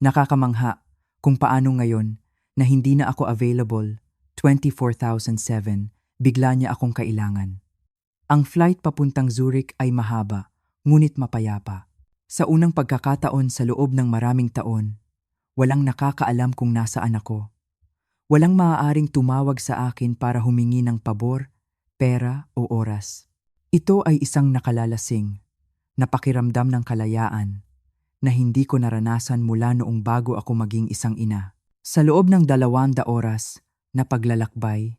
A: Nakakamangha kung paano ngayon na hindi na ako available 24,007, bigla niya akong kailangan. Ang flight papuntang Zurich ay mahaba, ngunit mapayapa. Sa unang pagkakataon sa loob ng maraming taon, walang nakakaalam kung nasaan ako. Walang maaaring tumawag sa akin para humingi ng pabor, pera o oras. Ito ay isang nakalalasing na pakiramdam ng kalayaan na hindi ko naranasan mula noong bago ako maging isang ina. Sa loob ng 2 oras na paglalakbay,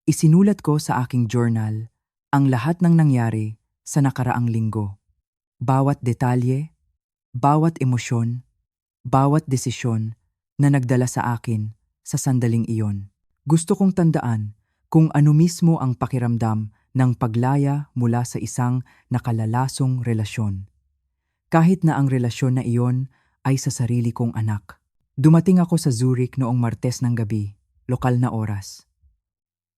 A: isinulat ko sa aking journal ang lahat ng nangyari sa nakaraang linggo. Bawat detalye, bawat emosyon, bawat desisyon na nagdala sa akin sa sandaling iyon. Gusto kong tandaan kung ano mismo ang pakiramdam ng paglaya mula sa isang nakalalasong relasyon. Kahit na ang relasyon na iyon ay sa sarili kong anak. Dumating ako sa Zurich noong Martes ng gabi, lokal na oras.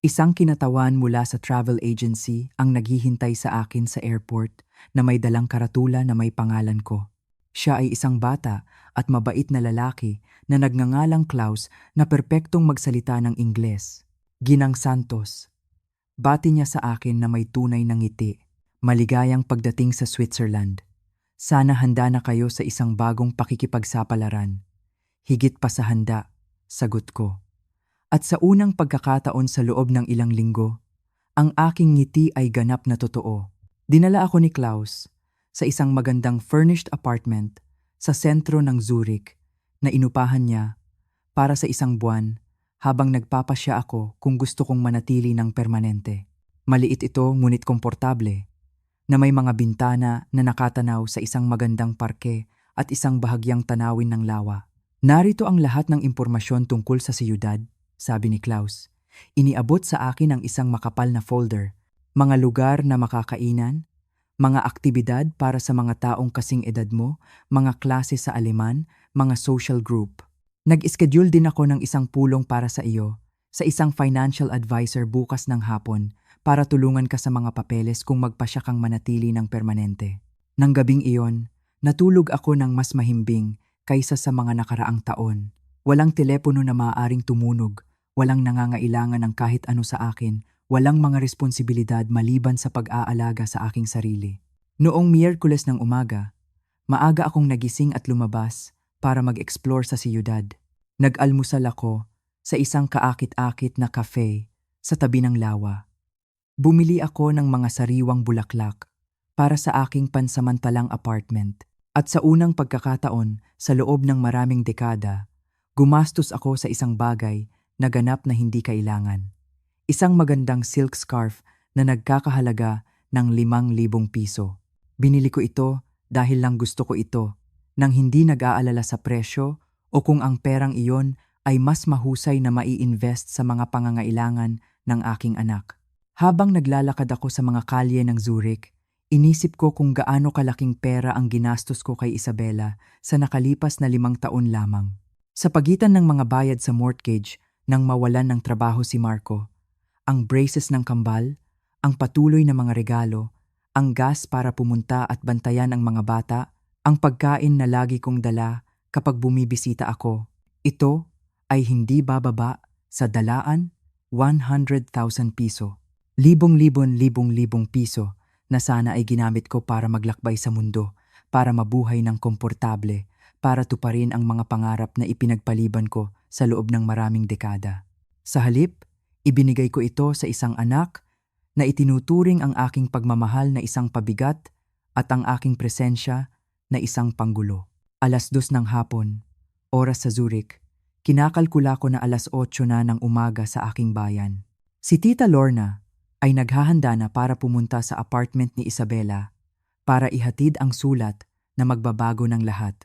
A: Isang kinatawan mula sa travel agency ang naghihintay sa akin sa airport na may dalang karatula na may pangalan ko. Siya ay isang bata at mabait na lalaki na nagngangalang Klaus na perpektong magsalita ng Ingles. Ginang Santos. Bati niya sa akin na may tunay na ngiti. Maligayang pagdating sa Switzerland. Sana handa na kayo sa isang bagong pakikipagsapalaran. Higit pa sa handa, sagot ko. At sa unang pagkakataon sa loob ng ilang linggo, ang aking ngiti ay ganap na totoo. Dinala ako ni Klaus sa isang magandang furnished apartment sa sentro ng Zurich na inupahan niya para sa isang buwan habang nagpapasya ako kung gusto kong manatili ng permanente. Maliit ito ngunit komportable, na may mga bintana na nakatanaw sa isang magandang parke at isang bahagyang tanawin ng lawa. Narito ang lahat ng impormasyon tungkol sa siyudad, sabi ni Klaus. Iniabot sa akin ang isang makapal na folder, mga lugar na makakainan, mga aktibidad para sa mga taong kasing edad mo, mga klase sa Aleman, mga social group. Nag-schedule din ako ng isang pulong para sa iyo, sa isang financial advisor bukas ng hapon para tulungan ka sa mga papeles kung magpasya kang manatili ng permanente. Nang gabing iyon, natulog ako ng mas mahimbing kaysa sa mga nakaraang taon. Walang telepono na maaaring tumunog, walang nangangailangan ng kahit ano sa akin, walang mga responsibilidad maliban sa pag-aalaga sa aking sarili. Noong Miyerkules ng umaga, maaga akong nagising at lumabas para mag-explore sa siyudad. Nag-almusal ako sa isang kaakit-akit na cafe sa tabi ng lawa. Bumili ako ng mga sariwang bulaklak para sa aking pansamantalang apartment. At sa unang pagkakataon sa loob ng maraming dekada, gumastos ako sa isang bagay na ganap na hindi kailangan. Isang magandang silk scarf na nagkakahalaga ng 5,000 piso. Binili ko ito dahil lang gusto ko ito, nang hindi nag-aalala sa presyo o kung ang perang iyon ay mas mahusay na mai-invest sa mga pangangailangan ng aking anak. Habang naglalakad ako sa mga kalye ng Zurich, inisip ko kung gaano kalaking pera ang ginastos ko kay Isabela sa nakalipas na 5 taon lamang. Sa pagitan ng mga bayad sa mortgage nang mawalan ng trabaho si Marco, ang braces ng kambal, ang patuloy na mga regalo, ang gas para pumunta at bantayan ang mga bata, ang pagkain na lagi kong dala kapag bumibisita ako, ito ay hindi bababa sa dalaan 100,000 piso. Libong-libong piso na sana ay ginamit ko para maglakbay sa mundo, para mabuhay ng komportable, para tuparin ang mga pangarap na ipinagpaliban ko sa loob ng maraming dekada. Sa halip, ibinigay ko ito sa isang anak na itinuturing ang aking pagmamahal na isang pabigat at ang aking presensya na isang panggulo. 2:00 ng hapon, oras sa Zurich, kinakalkula ko na 8:00 na ng umaga sa aking bayan. Si Tita Lorna ay naghahanda na para pumunta sa apartment ni Isabela para ihatid ang sulat na magbabago ng lahat.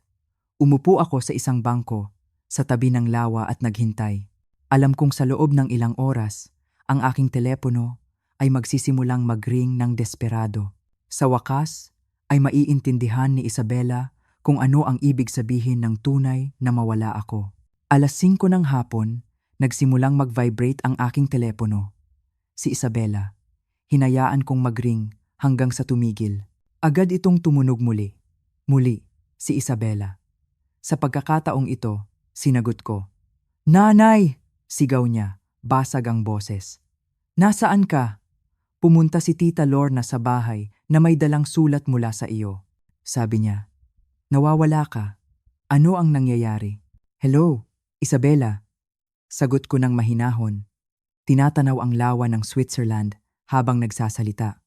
A: Umupo ako sa isang bangko sa tabi ng lawa at naghintay. Alam kong sa loob ng ilang oras, ang aking telepono ay magsisimulang mag-ring ng desperado. Sa wakas, ay maiintindihan ni Isabela kung ano ang ibig sabihin ng tunay na mawala ako. 5:00 ng hapon, nagsimulang mag-vibrate ang aking telepono. Si Isabela. Hinayaan kong mag-ring hanggang sa tumigil. Agad itong tumunog muli. Muli, si Isabela. Sa pagkakataong ito, sinagot ko. "Nanay!" sigaw niya, basag ang boses. "Nasaan ka?" "Pumunta si Tita Lorna sa bahay na may dalang sulat mula sa iyo." Sabi niya. "Nawawala ka. Ano ang nangyayari?" "Hello, Isabela." Sagot ko ng mahinahon. Tinatanaw ang lawa ng Switzerland habang nagsasalita.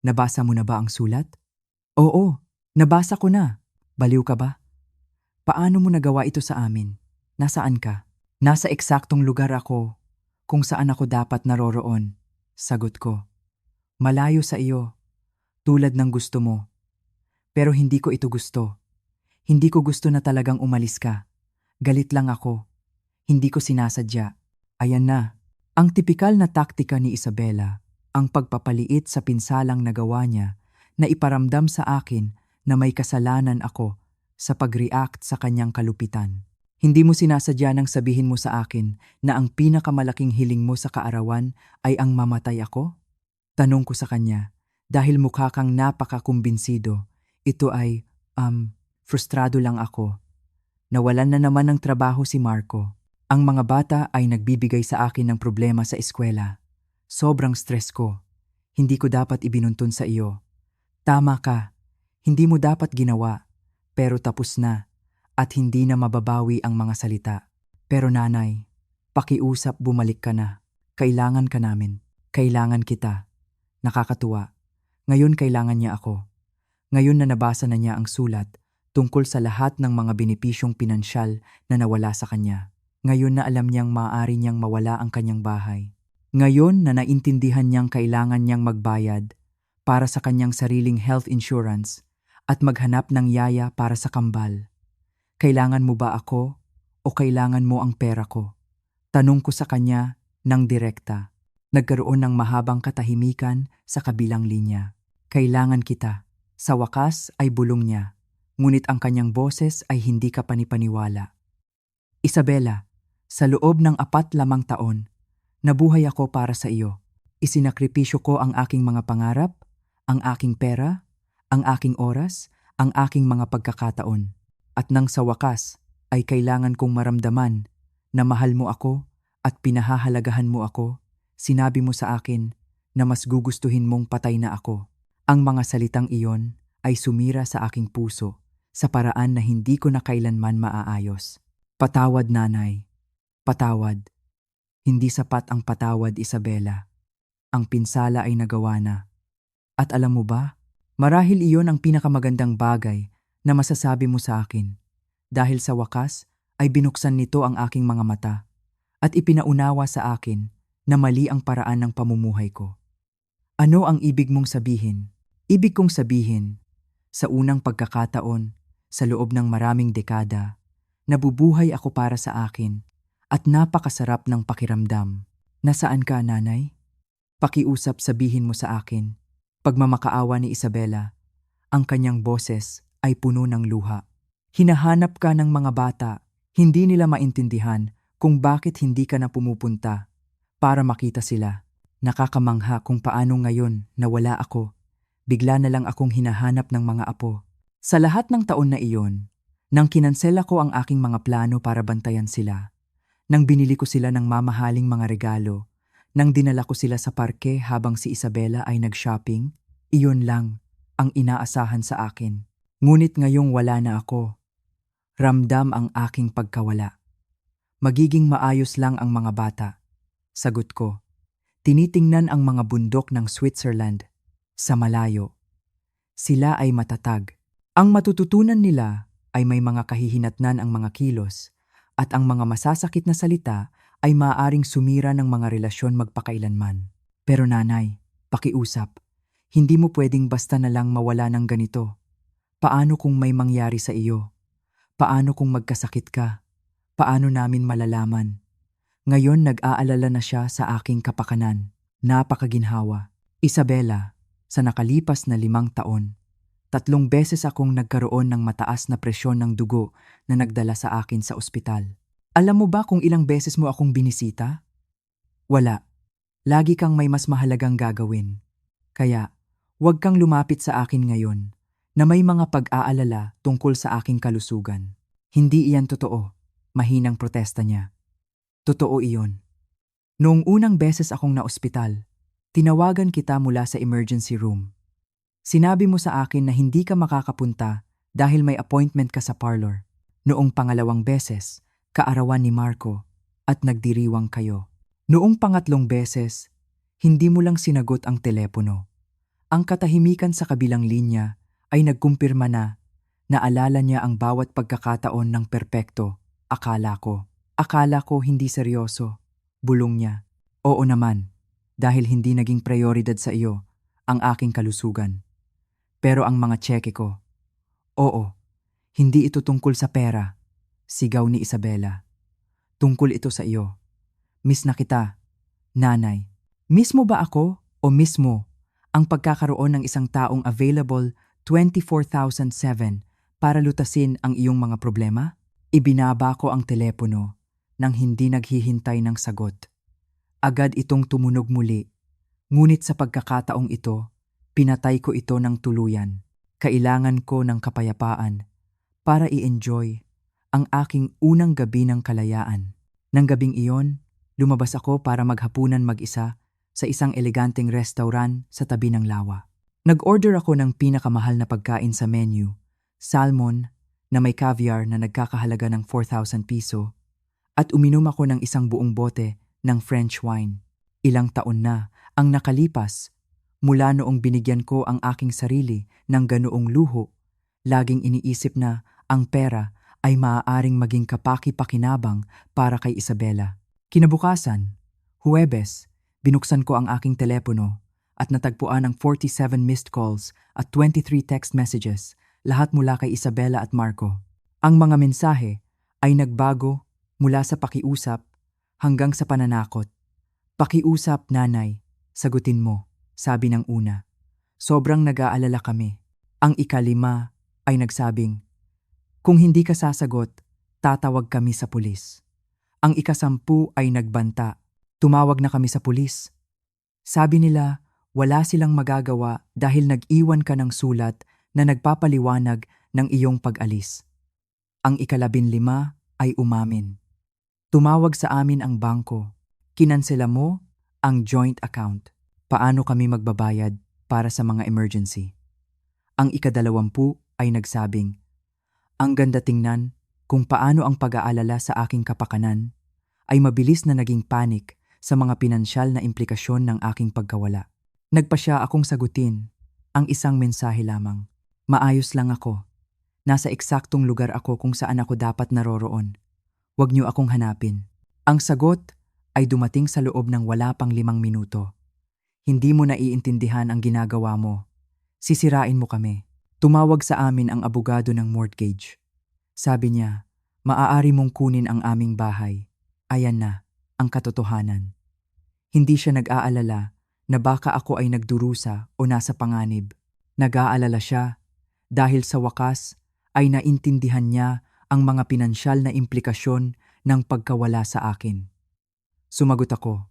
A: "Nabasa mo na ba ang sulat?" "Oo, nabasa ko na." "Baliw ka ba? Paano mo nagawa ito sa amin? Nasaan ka?" "Nasa eksaktong lugar ako kung saan ako dapat naroroon." Sagot ko. "Malayo sa iyo, tulad ng gusto mo. Pero hindi ko ito gusto. Hindi ko gusto na talagang umalis ka. Galit lang ako. Hindi ko sinasadya." Ayan na. Ang tipikal na taktika ni Isabela, ang pagpapaliit sa pinsalang nagawa niya na iparamdam sa akin na may kasalanan ako sa pag-react sa kanyang kalupitan. "Hindi mo sinasadya nang sabihin mo sa akin na ang pinakamalaking hiling mo sa kaarawan ay ang mamatay ako?" Tanong ko sa kanya, dahil mukha kang napakakumbinsido. Ito ay, frustrado lang ako. Nawalan na naman ng trabaho si Marco. Ang mga bata ay nagbibigay sa akin ng problema sa eskwela. Sobrang stress ko. Hindi ko dapat ibinuntun sa iyo. Tama ka. Hindi mo dapat ginawa, pero tapos na, at hindi na mababawi ang mga salita. Pero nanay, pakiusap bumalik ka na. Kailangan ka namin. Kailangan kita. Nakakatuwa. Ngayon kailangan niya ako. Ngayon na nabasa na niya ang sulat tungkol sa lahat ng mga benepisyong pinansyal na nawala sa kanya. Ngayon na alam niyang maaari niyang mawala ang kanyang bahay. Ngayon na naintindihan niyang kailangan niyang magbayad para sa kanyang sariling health insurance at maghanap ng yaya para sa kambal. Kailangan mo ba ako o kailangan mo ang pera ko? Tanong ko sa kanya ng direkta. Nagkaroon ng mahabang katahimikan sa kabilang linya. Kailangan kita. Sa wakas ay bulong niya. Ngunit ang kanyang boses ay hindi ka panipaniwala. Isabela, sa loob ng 4 taon, nabuhay ako para sa iyo. Isinakripisyo ko ang aking mga pangarap, ang aking pera, ang aking oras, ang aking mga pagkakataon. At nang sa wakas ay kailangan kong maramdaman na mahal mo ako at pinahahalagahan mo ako, sinabi mo sa akin na mas gugustuhin mong patay na ako. Ang mga salitang iyon ay sumira sa aking puso sa paraan na hindi ko na kailanman maaayos. Patawad, nanay. Patawad. Hindi sapat ang patawad, Isabela. Ang pinsala ay nagawa na. At alam mo ba, marahil iyon ang pinakamagandang bagay na masasabi mo sa akin. Dahil sa wakas ay binuksan nito ang aking mga mata at ipinaunawa sa akin na mali ang paraan ng pamumuhay ko. Ano ang ibig mong sabihin? Ibig kong sabihin, sa unang pagkakataon, sa loob ng maraming dekada, nabubuhay ako para sa akin at napakasarap ng pakiramdam. Nasaan ka, nanay? Pakiusap, sabihin mo sa akin. Pagmamakaawa ni Isabela, ang kanyang boses ay puno ng luha. Hinahanap ka ng mga bata, hindi nila maintindihan kung bakit hindi ka na pumupunta para makita sila. Nakakamangha kung paano ngayon na wala ako. Bigla na lang akong hinahanap ng mga apo. Sa lahat ng taon na iyon, nang kinansela ko ang aking mga plano para bantayan sila, nang binili ko sila ng mamahaling mga regalo, nang dinala ko sila sa parke habang si Isabela ay nag-shopping, iyon lang ang inaasahan sa akin. Ngunit ngayong wala na ako, ramdam ang aking pagkawala. Magiging maayos lang ang mga bata. Sagot ko. Tinitingnan ang mga bundok ng Switzerland sa malayo. Sila ay matatag. Ang matututunan nila ay may mga kahihinatnan ang mga kilos at ang mga masasakit na salita ay maaaring sumira ng mga relasyon magpakailanman. Pero nanay, pakiusap, hindi mo pwedeng basta na lang mawala ng ganito. Paano kung may mangyari sa iyo? Paano kung magkasakit ka? Paano namin malalaman? Ngayon nag-aalala na siya sa aking kapakanan. Napakaginhawa. Isabela, sa nakalipas na 5 taon, 3 beses akong nagkaroon ng mataas na presyon ng dugo na nagdala sa akin sa ospital. Alam mo ba kung ilang beses mo akong binisita? Wala. Lagi kang may mas mahalagang gagawin. Kaya, huwag kang lumapit sa akin ngayon na may mga pag-aalala tungkol sa aking kalusugan. Hindi iyan totoo. Mahinang protesta niya. Totoo iyon. Noong unang beses akong na-ospital, tinawagan kita mula sa emergency room. Sinabi mo sa akin na hindi ka makakapunta dahil may appointment ka sa parlor. Noong pangalawang beses, kaarawan ni Marco at nagdiriwang kayo. Noong pangatlong beses, hindi mo lang sinagot ang telepono. Ang katahimikan sa kabilang linya ay nagkumpirma na naalala niya ang bawat pagkakataon ng perpekto. Akala ko hindi seryoso. Bulong niya. Oo naman, dahil hindi naging prioridad sa iyo ang aking kalusugan. Pero ang mga tseke ko, oo, hindi ito tungkol sa pera, sigaw ni Isabela. Tungkol ito sa iyo. Miss na kita, nanay. Miss mo ba ako o miss mo ang pagkakaroon ng isang taong available 24/7 para lutasin ang iyong mga problema? Ibinaba ko ang telepono nang hindi naghihintay ng sagot. Agad itong tumunog muli, ngunit sa pagkakataong ito, pinatay ko ito ng tuluyan. Kailangan ko ng kapayapaan para i-enjoy ang aking unang gabi ng kalayaan. Nang gabing iyon, lumabas ako para maghapunan mag-isa sa isang eleganteng restaurant sa tabi ng lawa. Nag-order ako ng pinakamahal na pagkain sa menu, salmon na may caviar na nagkakahalaga ng 4,000 piso, at uminom ako ng isang buong bote ng French wine. Ilang taon na ang nakalipas mula noong binigyan ko ang aking sarili ng ganoong luho. Laging iniisip na ang pera ay maaaring maging kapaki-pakinabang para kay Isabela. Kinabukasan, Huwebes, binuksan ko ang aking telepono at natagpuan ang 47 missed calls at 23 text messages, lahat mula kay Isabela at Marco. Ang mga mensahe ay nagbago mula sa pakiusap hanggang sa pananakot. "Pakiusap, nanay, sagutin mo," sabi ng una. Sobrang nag-aalala kami. Ang ikalima ay nagsabing, "Kung hindi ka sasagot, tatawag kami sa pulis." Ang ikasampu ay nagbanta, "Tumawag na kami sa pulis. Sabi nila, wala silang magagawa dahil nag-iwan ka ng sulat na nagpapaliwanag ng iyong pag-alis." Ang ikalabinlima ay umamin. "Tumawag sa amin ang bangko. Kinansela mo ang joint account. Paano kami magbabayad para sa mga emergency?" Ang ikadalawampu ay nagsabing, "Ang ganda tingnan kung paano ang pag-aalala sa aking kapakanan ay mabilis na naging panic sa mga pinansyal na implikasyon ng aking pagkawala." Nagpasya akong sagutin ang isang mensahe lamang. "Maayos lang ako. Nasa eksaktong lugar ako kung saan ako dapat naroroon. Huwag niyo akong hanapin." Ang sagot ay dumating sa loob ng wala pang 5 minuto. "Hindi mo naiintindihan ang ginagawa mo. Sisirain mo kami." Tumawag sa amin ang abogado ng mortgage. Sabi niya, "Maaari mong kunin ang aming bahay." Ayan na ang katotohanan. Hindi siya nag-aalala na baka ako ay nagdurusa o nasa panganib. Nag-aalala siya dahil sa wakas ay naintindihan niya ang mga pinansyal na implikasyon ng pagkawala sa akin. Sumagot ako,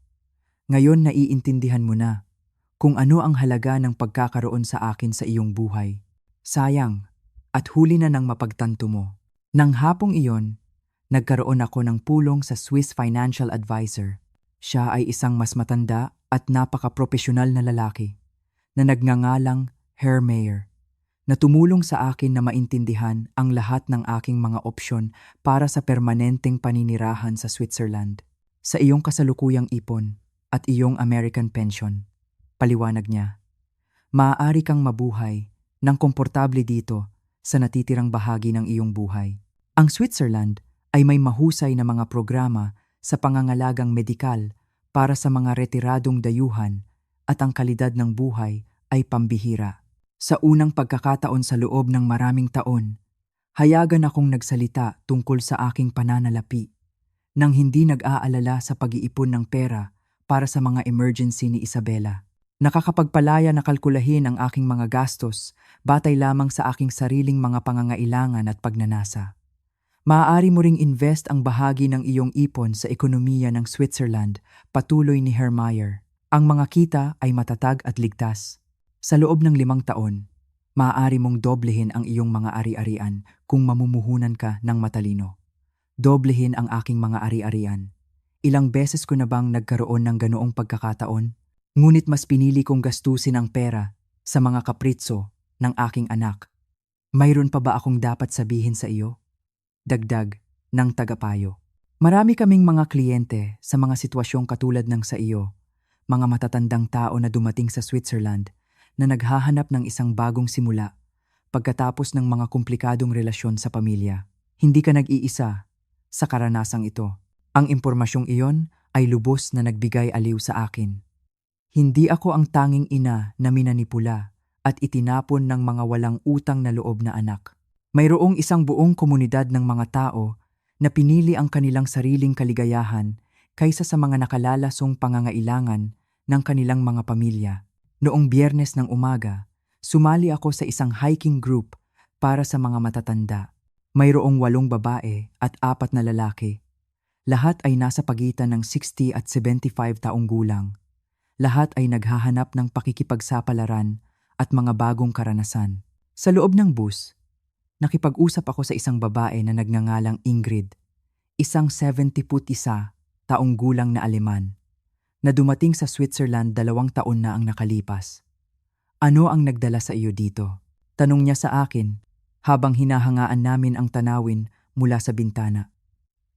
A: "Ngayon naiintindihan mo na kung ano ang halaga ng pagkakaroon sa akin sa iyong buhay. Sayang, at huli na ng mapagtanto mo." Nang hapong iyon, nagkaroon ako ng pulong sa Swiss financial advisor. Siya ay isang mas matanda at napaka-propesyonal na lalaki na nagngangalang Herr Mayer, na tumulong sa akin na maintindihan ang lahat ng aking mga opsyon para sa permanenteng paninirahan sa Switzerland. "Sa iyong kasalukuyang ipon at iyong American pension," paliwanag niya, "maaari kang mabuhay ng komportable dito sa natitirang bahagi ng iyong buhay." Ang Switzerland ay may mahusay na mga programa sa pangangalagang medikal para sa mga retiradong dayuhan at ang kalidad ng buhay ay pambihira. Sa unang pagkakataon sa loob ng maraming taon, hayagan akong nagsalita tungkol sa aking pananalapi nang hindi nag-aalala sa pag-iipon ng pera para sa mga emergency ni Isabela. Nakakapagpalaya na kalkulahin ang aking mga gastos batay lamang sa aking sariling mga pangangailangan at pagnanasa. "Maaari mo ring invest ang bahagi ng iyong ipon sa ekonomiya ng Switzerland," patuloy ni Herr Mayer. "Ang mga kita ay matatag at ligtas. Sa loob ng 5 taon, maaari mong doblehin ang iyong mga ari-arian kung mamumuhunan ka ng matalino." Doblehin ang aking mga ari-arian. Ilang beses ko na bang nagkaroon ng ganoong pagkakataon? Ngunit mas pinili kong gastusin ang pera sa mga kapritso ng aking anak. "Mayroon pa ba akong dapat sabihin sa iyo?" Dagdag ng tagapayo. "Marami kaming mga kliyente sa mga sitwasyong katulad ng sa iyo, mga matatandang tao na dumating sa Switzerland na naghahanap ng isang bagong simula pagkatapos ng mga komplikadong relasyon sa pamilya. Hindi ka nag-iisa sa karanasang ito. Ang impormasyong iyon ay lubos na nagbigay aliw sa akin. Hindi ako ang tanging ina na minanipula at itinapon ng mga walang utang na loob na anak. Mayroong isang buong komunidad ng mga tao na pinili ang kanilang sariling kaligayahan kaysa sa mga nakalalasong pangangailangan ng kanilang mga pamilya. Noong Biyernes ng umaga, sumali ako sa isang hiking group para sa mga matatanda. Mayroong 8 babae at 4 na lalaki. Lahat ay nasa pagitan ng 60 at 75 taong gulang. Lahat ay naghahanap ng pakikipagsapalaran at mga bagong karanasan. Sa loob ng bus, nakipag-usap ako sa isang babae na nagngangalang Ingrid, isang 71 taong gulang na Aleman, na dumating sa Switzerland 2 taon na ang nakalipas. Ano ang nagdala sa iyo dito? Tanong niya sa akin habang hinahangaan namin ang tanawin mula sa bintana.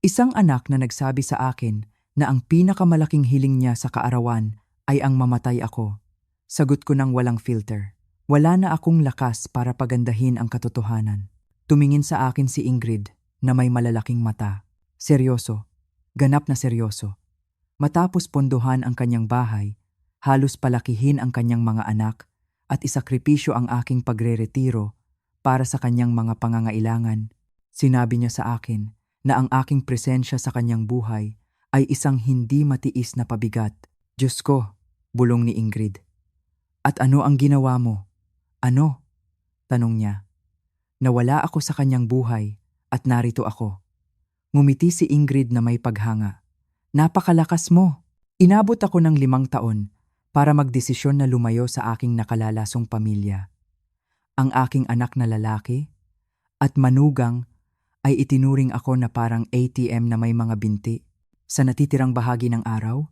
A: Isang anak na nagsabi sa akin na ang pinakamalaking hiling niya sa kaarawan ay ang mamatay ako. Sagot ko ng walang filter. Wala na akong lakas para pagandahin ang katotohanan. Tumingin sa akin si Ingrid na may malalaking mata. Seryoso. Ganap na seryoso. Matapos pondohan ang kanyang bahay, halos palakihin ang kanyang mga anak at isakripisyo ang aking pagre-retiro para sa kanyang mga pangangailangan, sinabi niya sa akin na ang aking presensya sa kanyang buhay ay isang hindi matiis na pabigat. Diyos ko, bulong ni Ingrid. At ano ang ginawa mo? Ano? Tanong niya. Nawala ako sa kanyang buhay at narito ako. Ngumiti si Ingrid na may paghanga. Napakalakas mo! Inabot ako ng 5 taon para magdesisyon na lumayo sa aking nakalalasong pamilya. Ang aking anak na lalaki at manugang ay itinuring ako na parang ATM na may mga binti. Sa natitirang bahagi ng araw,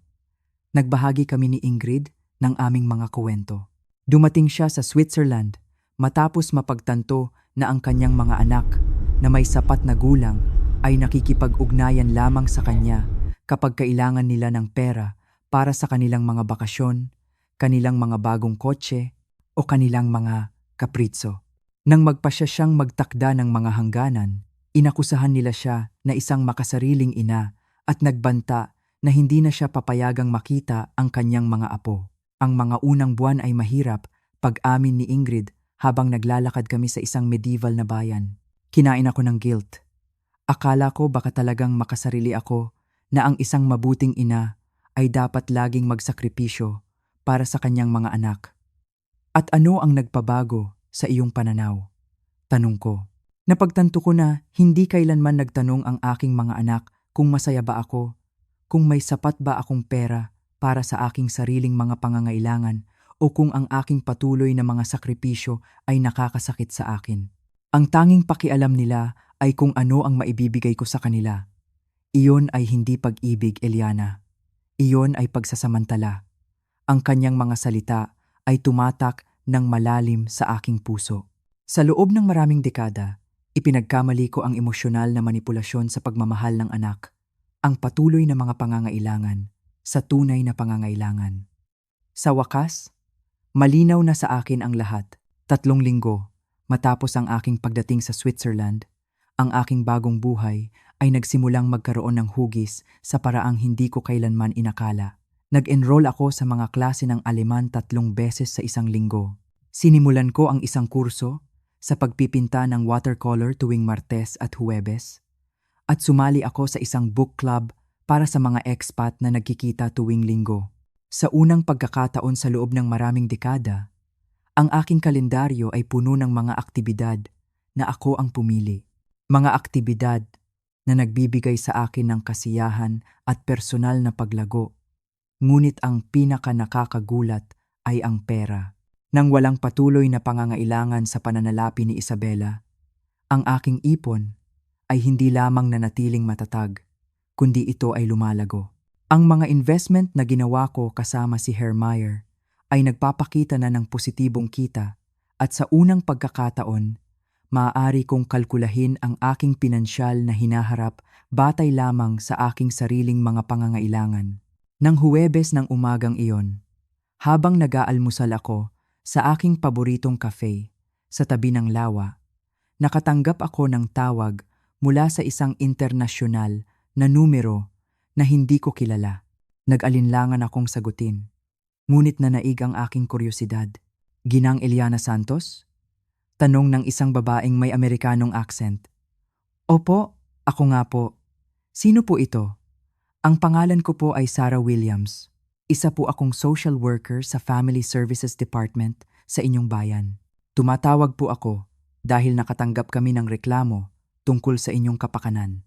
A: nagbahagi kami ni Ingrid ng aming mga kuwento. Dumating siya sa Switzerland matapos mapagtanto na ang kanyang mga anak na may sapat na gulang ay nakikipag-ugnayan lamang sa kanya kapag kailangan nila ng pera para sa kanilang mga bakasyon, kanilang mga bagong kotse o kanilang mga kapritso. Nang magpasya siyang magtakda ng mga hangganan, inakusahan nila siya na isang makasariling ina at nagbanta na hindi na siya papayagang makita ang kanyang mga apo. Ang mga unang buwan ay mahirap, pag-amin ni Ingrid habang naglalakad kami sa isang medieval na bayan. Kinain ako ng guilt. Akala ko baka talagang makasarili ako na ang isang mabuting ina ay dapat laging magsakripisyo para sa kanyang mga anak. At ano ang nagpabago sa iyong pananaw? Tanong ko. Napagtanto ko na hindi kailanman nagtanong ang aking mga anak kung masaya ba ako, kung may sapat ba akong pera para sa aking sariling mga pangangailangan o kung ang aking patuloy na mga sakripisyo ay nakakasakit sa akin. Ang tanging pakialam nila ay kung ano ang maibibigay ko sa kanila. Iyon ay hindi pag-ibig, Eliana. Iyon ay pagsasamantala. Ang kanyang mga salita ay tumatak ng malalim sa aking puso. Sa loob ng maraming dekada, ipinagkamali ko ang emosyonal na manipulasyon sa pagmamahal ng anak, ang patuloy na mga pangangailangan sa tunay na pangangailangan. Sa wakas, malinaw na sa akin ang lahat. 3 linggo, matapos ang aking pagdating sa Switzerland, ang aking bagong buhay ay nagsimulang magkaroon ng hugis sa paraang hindi ko kailanman inakala. Nag-enroll ako sa mga klase ng Aleman 3 beses sa isang linggo. Sinimulan ko ang isang kurso sa pagpipinta ng watercolor tuwing Martes at Huwebes. At sumali ako sa isang book club para sa mga expat na nagkikita tuwing linggo. Sa unang pagkakataon sa loob ng maraming dekada, ang aking kalendaryo ay puno ng mga aktibidad na ako ang pumili. Mga aktibidad na nagbibigay sa akin ng kasiyahan at personal na paglago. Ngunit ang pinaka-nakakagulat ay ang pera. Nang walang patuloy na pangangailangan sa pananalapi ni Isabela, ang aking ipon ay hindi lamang nanatiling matatag, kundi ito ay lumalago. Ang mga investment na ginawa ko kasama si Hermeyer ay nagpapakita na ng positibong kita at sa unang pagkakataon, maaari kong kalkulahin ang aking pinansyal na hinaharap batay lamang sa aking sariling mga pangangailangan. Nang Huwebes ng umagang iyon, habang nag-aalmusal ako sa aking paboritong cafe sa tabi ng lawa, nakatanggap ako ng tawag mula sa isang internasyonal na numero na hindi ko kilala. Nag-alinlangan akong sagutin, ngunit nanaig ang aking kuryosidad. Ginang Eliana Santos? Tanong ng isang babaeng may Amerikanong accent. Opo, ako nga po. Sino po ito? Ang pangalan ko po ay Sarah Williams. Isa po akong social worker sa Family Services Department sa inyong bayan. Tumatawag po ako dahil nakatanggap kami ng reklamo tungkol sa inyong kapakanan.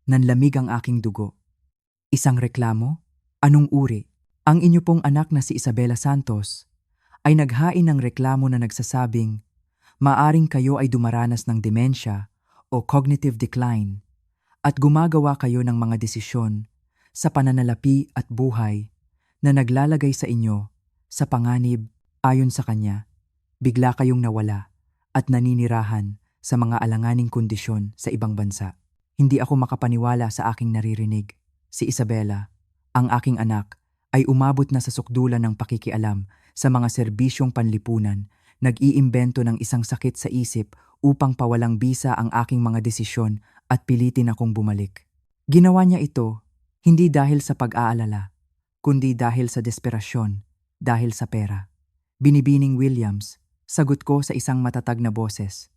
A: Nanlamig ang aking dugo. Isang reklamo? Anong uri? Ang inyo pong anak na si Isabela Santos ay naghain ng reklamo na nagsasabing maaring kayo ay dumaranas ng demensya o cognitive decline at gumagawa kayo ng mga desisyon sa pananalapi at buhay na naglalagay sa inyo sa panganib Ayon sa kanya, bigla kayong nawala at naninirahan sa mga alanganing kondisyon sa ibang bansa. Hindi ako makapaniwala sa aking naririnig. Si Isabela, ang aking anak, ay umabot na sa sukdulan ng pakikialam sa mga serbisyong panlipunan, nag-iimbento ng isang sakit sa isip upang pawalang bisa ang aking mga desisyon at pilitin akong bumalik. Ginawa niya ito hindi dahil sa pag-aalala, kundi dahil sa desperasyon, dahil sa pera. Binibining Williams, sagot ko sa isang matatag na boses.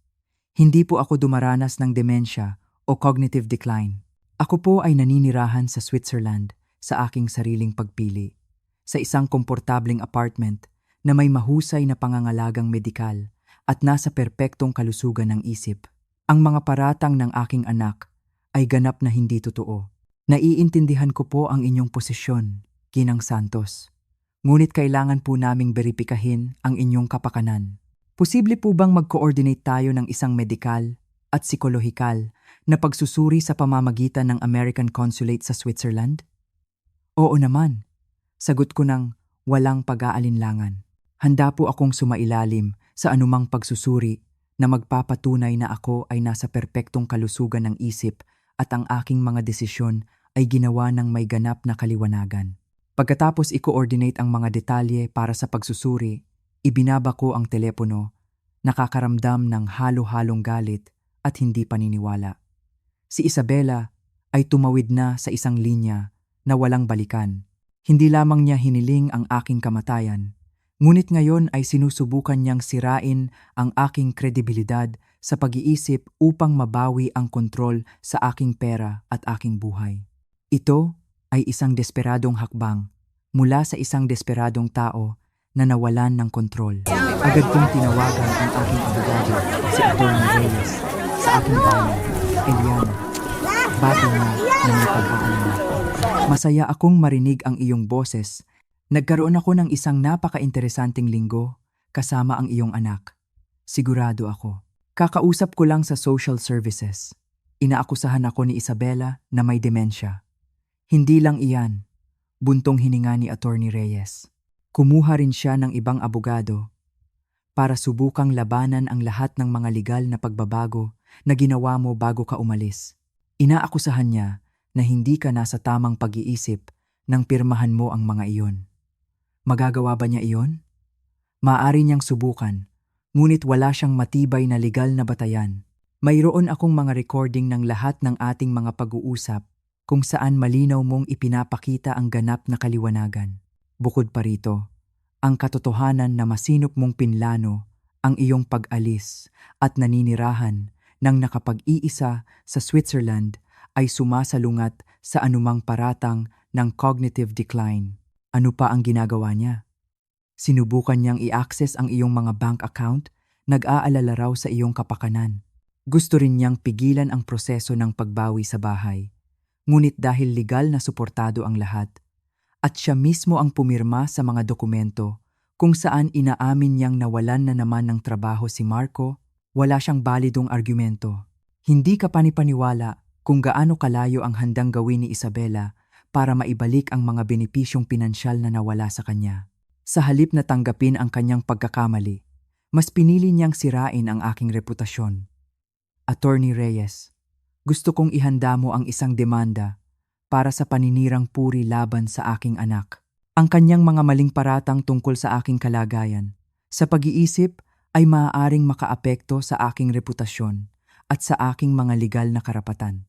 A: Hindi po ako dumaranas ng demensya o cognitive decline. Ako po ay naninirahan sa Switzerland sa aking sariling pagpili, sa isang komportableng apartment na may mahusay na pangangalagang medikal at nasa perpektong kalusugan ng isip. Ang mga paratang ng aking anak ay ganap na hindi totoo. Naiintindihan ko po ang inyong posisyon, Ginang Santos. Ngunit kailangan po naming beripikahin ang inyong kapakanan. Posible po bang mag-coordinate tayo ng isang medikal at psikolohikal na pagsusuri sa pamamagitan ng American Consulate sa Switzerland? Oo naman, sagot ko ng walang pag-aalinlangan. Handa po akong sumailalim sa anumang pagsusuri na magpapatunay na ako ay nasa perpektong kalusugan ng isip at ang aking mga desisyon ay ginawa ng may ganap na kaliwanagan. Pagkatapos i-coordinate ang mga detalye para sa pagsusuri, ibinaba ko ang telepono, nakakaramdam ng halo-halong galit at hindi paniniwala. Si Isabela ay tumawid na sa isang linya na walang balikan. Hindi lamang niya hiniling ang aking kamatayan, ngunit ngayon ay sinusubukan niyang sirain ang aking kredibilidad sa pag-iisip upang mabawi ang kontrol sa aking pera at aking buhay. Ito ay isang desperadong hakbang mula sa isang desperadong tao na nawalan ng kontrol. Agad kong tinawagan ang aking abogado, si Atty. Reyes, sa aking bayan, Eliana. Bati niya na may pag-aalala. Masaya akong marinig ang iyong boses. Nagkaroon ako ng isang napaka-interesanting linggo kasama ang iyong anak. Sigurado ako. Kakausap ko lang sa social services. Inaakusahan ako ni Isabela na may demensya. Hindi lang iyan, buntong hininga ni Atty. Reyes. Kumuha rin siya ng ibang abogado para subukang labanan ang lahat ng mga legal na pagbabago na ginawa mo bago ka umalis. Inaakusahan niya na hindi ka nasa tamang pag-iisip nang pirmahan mo ang mga iyon. Magagawa ba niya iyon? Maaari niyang subukan, ngunit wala siyang matibay na legal na batayan. Mayroon akong mga recording ng lahat ng ating mga pag-uusap kung saan malinaw mong ipinapakita ang ganap na kaliwanagan. Bukod pa rito, ang katotohanan na masinop mong pinlano ang iyong pag-alis at naninirahan ng nakapag-iisa sa Switzerland ay sumasalungat sa anumang paratang ng cognitive decline. Ano pa ang ginagawa niya? Sinubukan niyang i-access ang iyong mga bank account, nag-aalala raw sa iyong kapakanan. Gusto rin niyang pigilan ang proseso ng pagbawi sa bahay. Ngunit dahil legal na suportado ang lahat, at siya mismo ang pumirma sa mga dokumento kung saan inaamin niyang nawalan na naman ng trabaho si Marco, wala siyang balidong argumento. Hindi ka panipaniwala kung gaano kalayo ang handang gawin ni Isabela para maibalik ang mga benepisyong pinansyal na nawala sa kanya. Sa halip na tanggapin ang kanyang pagkakamali, mas pinili niyang sirain ang aking reputasyon. Atty. Reyes, gusto kong ihanda mo ang isang demanda para sa paninirang puri laban sa aking anak. Ang kanyang mga maling paratang tungkol sa aking kalagayan, sa pag-iisip ay maaaring makaapekto sa aking reputasyon at sa aking mga legal na karapatan.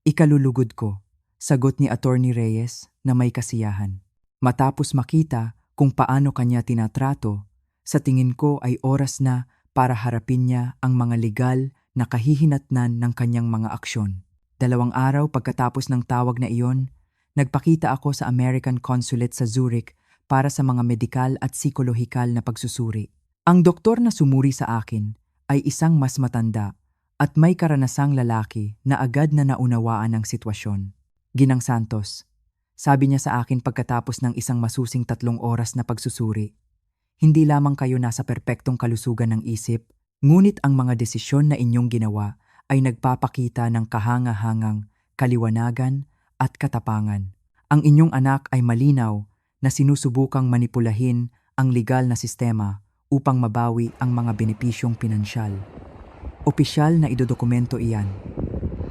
A: Ikalulugod ko, sagot ni Atty. Reyes na may kasiyahan. Matapos makita kung paano kanya tinatrato, sa tingin ko ay oras na para harapin niya ang mga legal na kahihinatnan ng kanyang mga aksyon. 2 araw pagkatapos ng tawag na iyon, nagpakita ako sa American Consulate sa Zurich para sa mga medikal at psikolohikal na pagsusuri. Ang doktor na sumuri sa akin ay isang mas matanda at may karanasang lalaki na agad na naunawaan ang sitwasyon. Ginang Santos, sabi niya sa akin pagkatapos ng isang masusing 3 oras na pagsusuri, hindi lamang kayo nasa perpektong kalusugan ng isip, ngunit ang mga desisyon na inyong ginawa ay nagpapakita ng kahanga-hangang kaliwanagan at katapangan. Ang inyong anak ay malinaw na sinusubukang manipulahin ang legal na sistema upang mabawi ang mga benepisyong pinansyal. Opisyal na idodokumento iyan.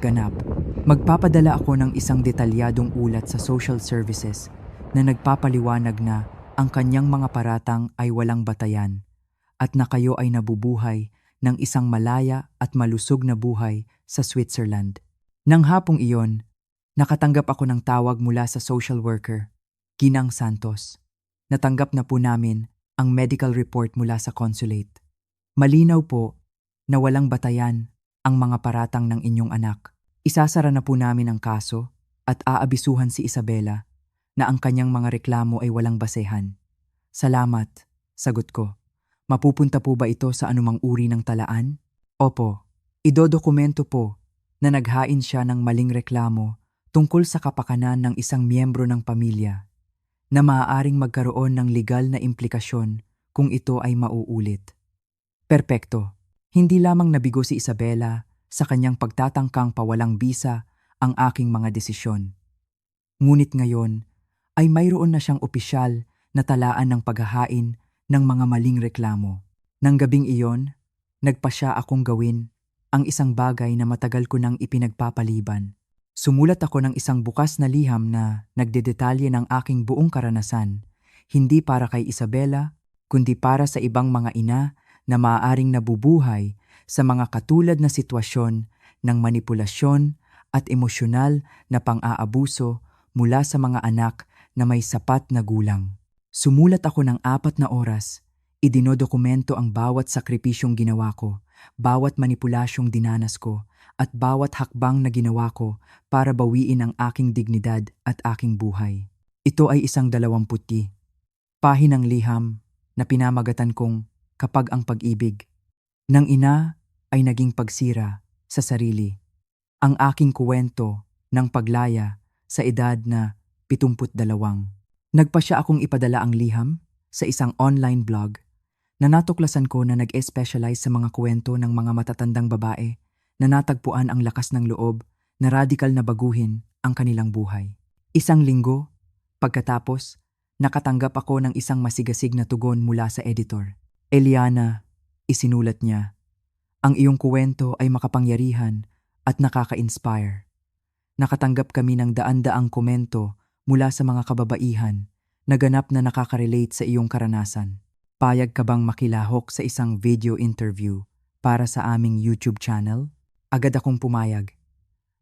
A: Ganap. Magpapadala ako ng isang detalyadong ulat sa social services na nagpapaliwanag na ang kanyang mga paratang ay walang batayan at na kayo ay nabubuhay ng isang malaya at malusog na buhay sa Switzerland. Nang hapong iyon, nakatanggap ako ng tawag mula sa social worker, Ginang Santos. Natanggap na po namin ang medical report mula sa consulate. Malinaw po na walang batayan ang mga paratang ng inyong anak. Isasara na po namin ang kaso at aabisuhan si Isabela na ang kanyang mga reklamo ay walang basehan. Salamat, sagot ko. Mapupunta po ba ito sa anumang uri ng talaan? Opo, idodokumento po na naghain siya ng maling reklamo tungkol sa kapakanan ng isang miyembro ng pamilya na maaaring magkaroon ng legal na implikasyon kung ito ay mauulit. Perpekto. Hindi lamang nabigo si Isabela sa kanyang pagtatangkang pawalang bisa ang aking mga desisyon. Ngunit ngayon ay mayroon na siyang opisyal na talaan ng paghahain ng mga maling reklamo. Nang gabing iyon, nagpasya akong gawin ang isang bagay na matagal ko nang ipinagpapaliban. Sumulat ako ng isang bukas na liham na nagdedetalye ng aking buong karanasan, hindi para kay Isabela, kundi para sa ibang mga ina na maaaring nabubuhay sa mga katulad na sitwasyon ng manipulasyon at emosyonal na pang-aabuso mula sa mga anak na may sapat na gulang. Sumulat ako ng 4 na oras, idinodokumento ang bawat sakripisyong ginawa ko, bawat manipulasyong dinanas ko, at bawat hakbang na ginawa ko para bawiin ang aking dignidad at aking buhay. Ito ay isang 20 pahinang liham na pinamagatan kong Kapag ang pag-ibig ng ina ay naging pagsira sa sarili. Ang aking kuwento ng paglaya sa edad na 72. Nagpasya akong ipadala ang liham sa isang online blog na natuklasan ko na nag-specialize sa mga kuwento ng mga matatandang babae na natagpuan ang lakas ng loob na radikal na baguhin ang kanilang buhay. Isang linggo, pagkatapos, nakatanggap ako ng isang masigasig na tugon mula sa editor. Eliana, isinulat niya, ang iyong kuwento ay makapangyarihan at nakaka-inspire. Nakatanggap kami ng daan-daang komento mula sa mga kababaihan na ganap na nakaka-relate sa iyong karanasan. Payag ka bang makilahok sa isang video interview para sa aming YouTube channel? Agad akong pumayag.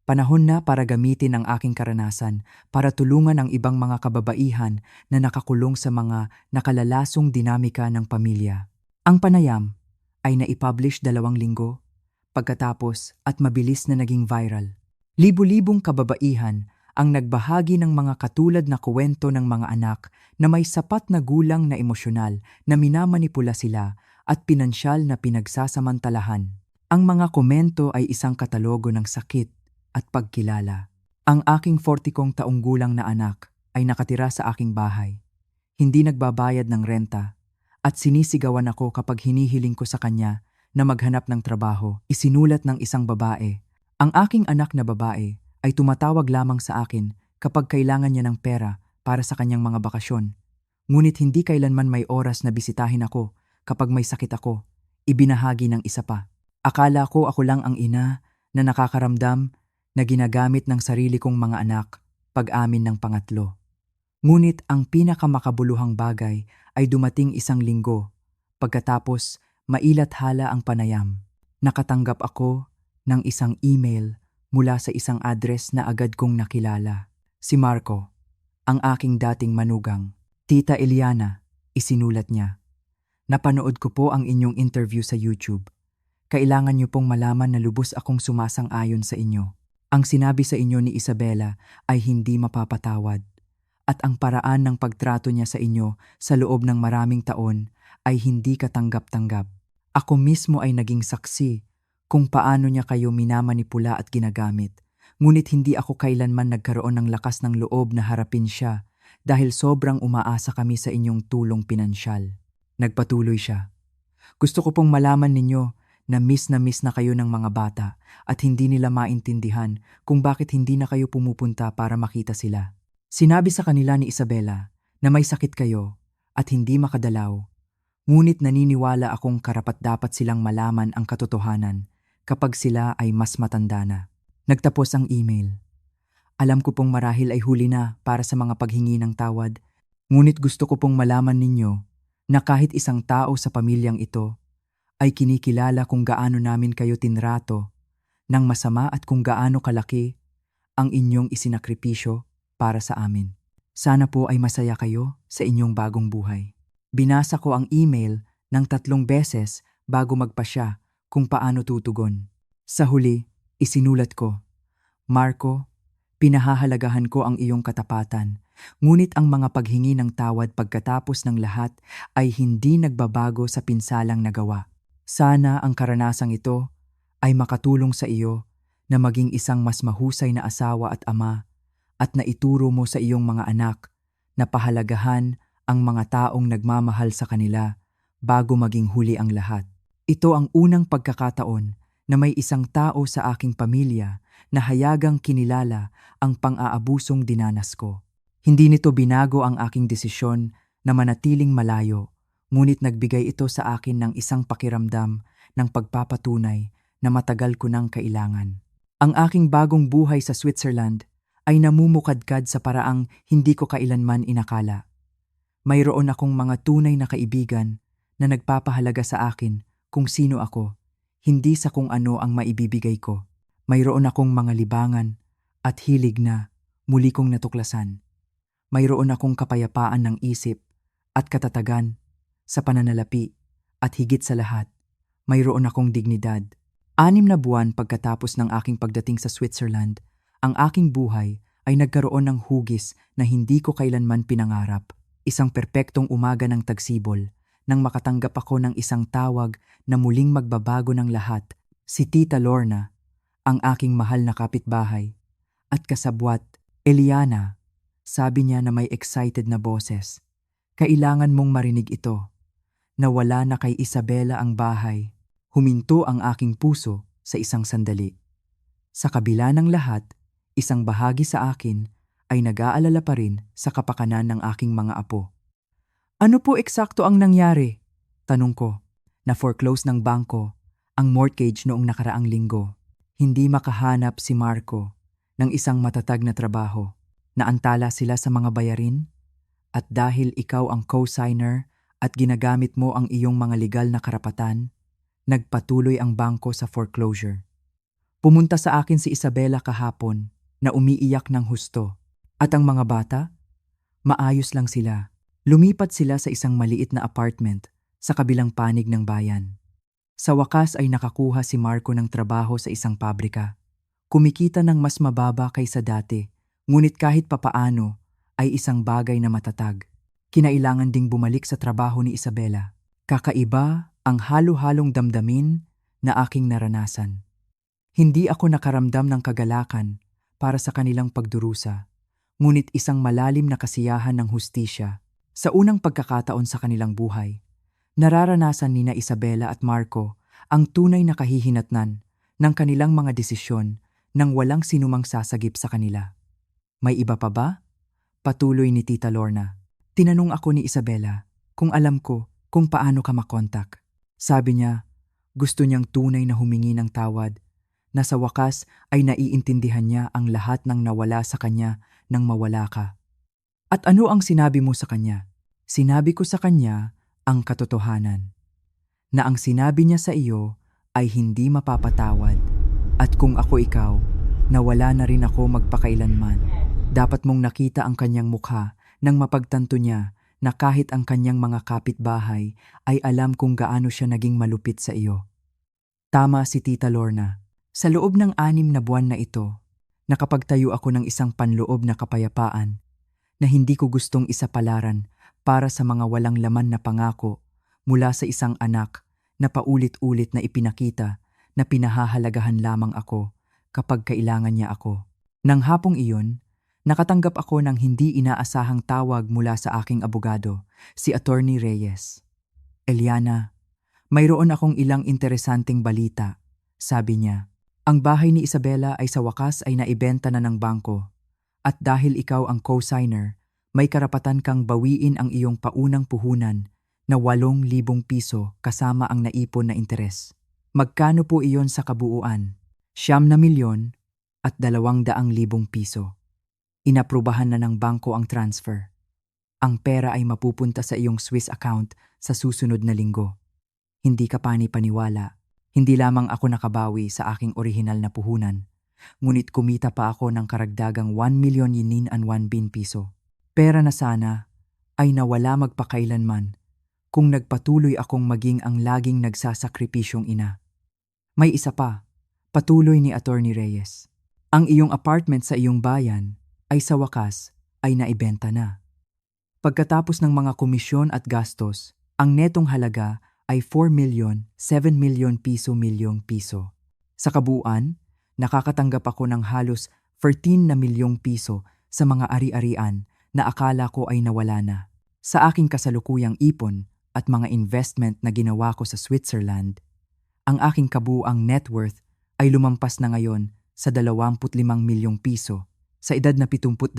A: Panahon na para gamitin ang aking karanasan para tulungan ang ibang mga kababaihan na nakakulong sa mga nakalalasong dinamika ng pamilya. Ang panayam ay naipublish 2 linggo pagkatapos at mabilis na naging viral. Libu-libong kababaihan ang nagbahagi ng mga katulad na kuwento ng mga anak na may sapat na gulang na emosyonal na minamanipula sila at pinansyal na pinagsasamantalahan. Ang mga komento ay isang katalogo ng sakit at pagkilala. Ang aking 40 taong gulang na anak ay nakatira sa aking bahay. Hindi nagbabayad ng renta at sinisigawan ako kapag hinihiling ko sa kanya na maghanap ng trabaho. Isinulat ng isang babae. Ang aking anak na babae ay tumatawag lamang sa akin kapag kailangan niya ng pera para sa kanyang mga bakasyon. Ngunit hindi kailanman may oras na bisitahin ako kapag may sakit ako. Ibinahagi ng isa pa. Akala ko ako lang ang ina na nakakaramdam na ginagamit ng sarili kong mga anak pag-amin ng pangatlo. Ngunit ang pinakamakabuluhang bagay ay dumating 1 linggo. Pagkatapos, mailathala ang panayam. Nakatanggap ako ng isang email mula sa isang address na agad kong nakilala. Si Marco, ang aking dating manugang. Tita Eliana, isinulat niya. Napanood ko po ang inyong interview sa YouTube. Kailangan niyo pong malaman na lubos akong sumasang-ayon sa inyo. Ang sinabi sa inyo ni Isabela ay hindi mapapatawad. At ang paraan ng pagtrato niya sa inyo sa loob ng maraming taon ay hindi katanggap-tanggap. Ako mismo ay naging saksi kung paano niya kayo minamanipula at ginagamit. Ngunit hindi ako kailanman nagkaroon ng lakas ng loob na harapin siya dahil sobrang umaasa kami sa inyong tulong pinansyal. Nagpatuloy siya. Gusto ko pong malaman ninyo na miss na kayo ng mga bata at hindi nila maintindihan kung bakit hindi na kayo pumupunta para makita sila. Sinabi sa kanila ni Isabela na may sakit kayo at hindi makadalaw. Ngunit naniniwala akong karapat-dapat silang malaman ang katotohanan kapag sila ay mas matanda na. Nagtapos ang email. Alam ko pong marahil ay huli na para sa mga paghingi ng tawad, ngunit gusto ko pong malaman ninyo na kahit isang tao sa pamilyang ito ay kinikilala kung gaano namin kayo tinrato ng masama at kung gaano kalaki ang inyong isinakripisyo para sa amin. Sana po ay masaya kayo sa inyong bagong buhay. Binasa ko ang email ng 3 beses bago magpasya kung paano tutugon. Sa huli, isinulat ko, Marco, pinahahalagahan ko ang iyong katapatan, ngunit ang mga paghingi ng tawad pagkatapos ng lahat ay hindi nagbabago sa pinsalang nagawa. Sana ang karanasang ito ay makatulong sa iyo na maging isang mas mahusay na asawa at ama at naituro mo sa iyong mga anak na pahalagahan ang mga taong nagmamahal sa kanila bago maging huli ang lahat. Ito ang unang pagkakataon na may isang tao sa aking pamilya na hayagang kinilala ang pang-aabusong dinanas ko. Hindi nito binago ang aking desisyon na manatiling malayo, ngunit nagbigay ito sa akin ng isang pakiramdam ng pagpapatunay na matagal ko nang kailangan. Ang aking bagong buhay sa Switzerland ay namumukadkad sa paraang hindi ko kailanman inakala. Mayroon akong mga tunay na kaibigan na nagpapahalaga sa akin kung sino ako, hindi sa kung ano ang maibibigay ko. Mayroon akong mga libangan at hilig na muli kong natuklasan. Mayroon akong kapayapaan ng isip at katatagan sa pananalapi at higit sa lahat, mayroon akong dignidad. 6 na buwan pagkatapos ng aking pagdating sa Switzerland, ang aking buhay ay nagkaroon ng hugis na hindi ko kailanman pinangarap. Isang perpektong umaga ng tagsibol nang makatanggap ako ng isang tawag na muling magbabago ng lahat. Si Tita Lorna, ang aking mahal na kapitbahay, at kasabwat, Eliana, sabi niya na may excited na boses. Kailangan mong marinig ito. Nawala na kay Isabela ang bahay. Huminto ang aking puso sa isang sandali. Sa kabila ng lahat, isang bahagi sa akin ay nag-aalala pa rin sa kapakanan ng aking mga apo. Ano po eksakto ang nangyari? Tanong ko. Na-foreclose ng bangko ang mortgage noong nakaraang linggo. Hindi makahanap si Marco ng isang matatag na trabaho. Naantala sila sa mga bayarin? At dahil ikaw ang co-signer at ginagamit mo ang iyong mga legal na karapatan, nagpatuloy ang bangko sa foreclosure. Pumunta sa akin si Isabela kahapon na umiiyak ng husto. At ang mga bata? Maayos lang sila. Lumipat sila sa isang maliit na apartment sa kabilang panig ng bayan. Sa wakas ay nakakuha si Marco ng trabaho sa isang pabrika. Kumikita ng mas mababa kaysa dati, ngunit kahit papaano ay isang bagay na matatag. Kinailangan ding bumalik sa trabaho ni Isabela. Kakaiba ang halo-halong damdamin na aking naranasan. Hindi ako nakaramdam ng kagalakan para sa kanilang pagdurusa, ngunit isang malalim na kasiyahan ng hustisya. Sa unang pagkakataon sa kanilang buhay, nararanasan nina Isabela at Marco ang tunay na kahihinatnan ng kanilang mga desisyon nang walang sinumang sasagip sa kanila. May iba pa ba? Patuloy ni Tita Lorna. Tinanong ako ni Isabela kung alam ko kung paano ka makontak. Sabi niya, gusto niyang tunay na humingi ng tawad, na sa wakas ay naiintindihan niya ang lahat ng nawala sa kanya nang mawala ka. At ano ang sinabi mo sa kanya? Sinabi ko sa kanya ang katotohanan, na ang sinabi niya sa iyo ay hindi mapapatawad, at kung ako ikaw, nawala na rin ako magpakailanman. Dapat mong nakita ang kanyang mukha nang mapagtanto niya na kahit ang kanyang mga kapitbahay ay alam kung gaano siya naging malupit sa iyo. Tama si Tita Lorna. Sa loob ng 6 na buwan na ito, nakapagtayo ako ng isang panloob na kapayapaan na hindi ko gustong isapalaran para sa mga walang laman na pangako mula sa isang anak na paulit-ulit na ipinakita na pinahahalagahan lamang ako kapag kailangan niya ako. Nang hapong iyon, nakatanggap ako ng hindi inaasahang tawag mula sa aking abogado, si Attorney Reyes. Eliana, mayroon akong ilang interesanteng balita, sabi niya. Ang bahay ni Isabela ay sa wakas ay naibenta na ng bangko. At dahil ikaw ang co-signer, may karapatan kang bawiin ang iyong paunang puhunan na 8,000 piso kasama ang naipon na interes. Magkano po iyon sa kabuuan? 9,000,000 at 200,000 piso. Inaprubahan na ng bangko ang transfer. Ang pera ay mapupunta sa iyong Swiss account sa susunod na linggo. Hindi ka pani-paniwala. Hindi lamang ako nakabawi sa aking orihinal na puhunan, ngunit kumita pa ako ng karagdagang 1,000,000 yen and 1 bin piso. Pera na sana ay nawala magpakailanman kung nagpatuloy akong maging ang laging nagsasakripisyong ina. May isa pa, patuloy ni Attorney Reyes. Ang iyong apartment sa iyong bayan ay sa wakas ay naibenta na. Pagkatapos ng mga komisyon at gastos, ang netong halaga ay 4,000,000, 7,000,000 piso. Sa kabuuan, nakakatanggap ako ng halos 13 na milyong piso sa mga ari-arian na akala ko ay nawala na. Sa aking kasalukuyang ipon at mga investment na ginawa ko sa Switzerland, ang aking kabuuang net worth ay lumampas na ngayon sa 25 milyong piso. Sa edad na 72,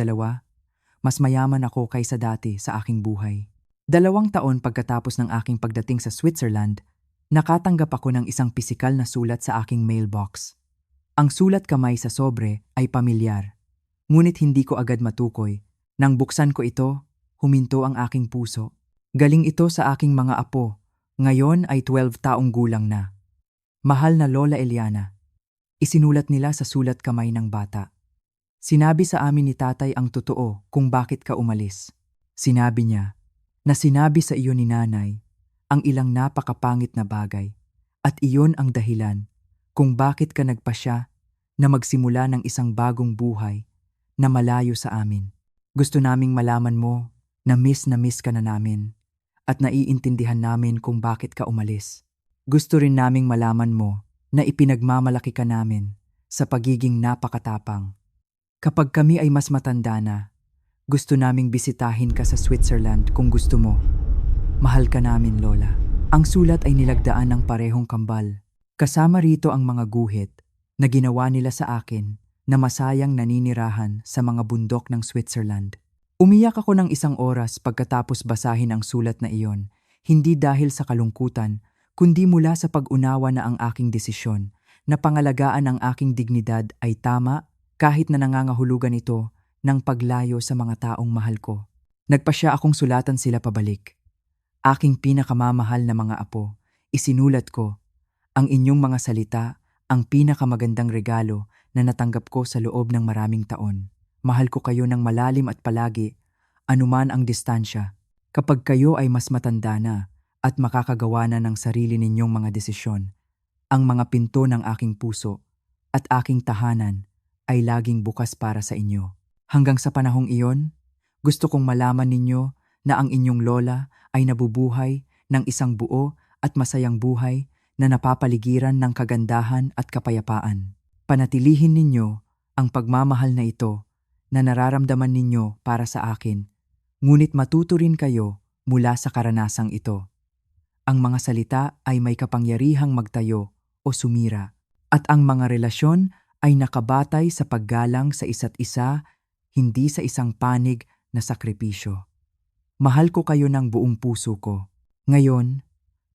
A: mas mayaman ako kaysa dati sa aking buhay. 2 taon pagkatapos ng aking pagdating sa Switzerland, nakatanggap ako ng isang pisikal na sulat sa aking mailbox. Ang sulat kamay sa sobre ay pamilyar, ngunit hindi ko agad matukoy. Nang buksan ko ito, huminto ang aking puso. Galing ito sa aking mga apo, ngayon ay 12 taong gulang na. Mahal na Lola Eliana, isinulat nila sa sulat kamay ng bata. Sinabi sa amin ni tatay ang totoo kung bakit ka umalis. Sinabi niya na sinabi sa iyo ni nanay ang ilang napakapangit na bagay at iyon ang dahilan kung bakit ka nagpasya na magsimula ng isang bagong buhay na malayo sa amin. Gusto naming malaman mo na miss ka na namin at naiintindihan namin kung bakit ka umalis. Gusto rin naming malaman mo na ipinagmamalaki ka namin sa pagiging napakatapang. Kapag kami ay mas matanda na, gusto naming bisitahin ka sa Switzerland kung gusto mo. Mahal ka namin, Lola. Ang sulat ay nilagdaan ng parehong kambal. Kasama rito ang mga guhit na ginawa nila sa akin na masayang naninirahan sa mga bundok ng Switzerland. Umiyak ako ng 1 oras pagkatapos basahin ang sulat na iyon, hindi dahil sa kalungkutan, kundi mula sa pag-unawa na ang aking desisyon na pangalagaan ang aking dignidad ay tama kahit na nangangahulugan ito ng paglayo sa mga taong mahal ko. Nagpasya akong sulatan sila pabalik. Aking pinakamamahal na mga apo, isinulat ko, ang inyong mga salita, ang pinakamagandang regalo na natanggap ko sa loob ng maraming taon. Mahal ko kayo ng malalim at palagi, anuman ang distansya. Kapag kayo ay mas matanda na at makakagawa na ng sarili ninyong mga desisyon, ang mga pinto ng aking puso at aking tahanan ay laging bukas para sa inyo. Hanggang sa panahong iyon, gusto kong malaman ninyo na ang inyong lola ay nabubuhay ng isang buo at masayang buhay na napapaligiran ng kagandahan at kapayapaan. Panatilihin ninyo ang pagmamahal na ito na nararamdaman ninyo para sa akin, ngunit matuto rin kayo mula sa karanasang ito. Ang mga salita ay may kapangyarihang magtayo o sumira, at ang mga relasyon ay nakabatay sa paggalang sa isa't isa, hindi sa isang panig na sakripisyo. Mahal ko kayo ng buong puso ko. Ngayon,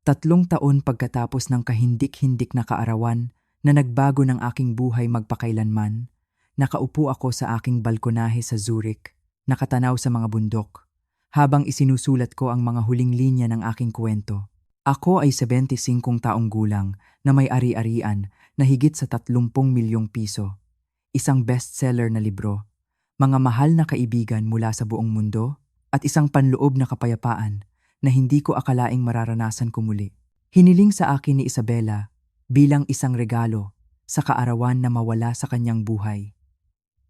A: 3 taon pagkatapos ng kahindik-hindik na kaarawan na nagbago ng aking buhay magpakailanman, nakaupo ako sa aking balkonahe sa Zurich, nakatanaw sa mga bundok, habang isinusulat ko ang mga huling linya ng aking kwento. Ako ay 75 taong gulang na may ari-arian na higit sa 30 milyong piso, isang bestseller na libro, mga mahal na kaibigan mula sa buong mundo, at isang panloob na kapayapaan na hindi ko akalaing mararanasan ko muli. Hiniling sa akin ni Isabela bilang isang regalo sa kaarawan na mawala sa kanyang buhay.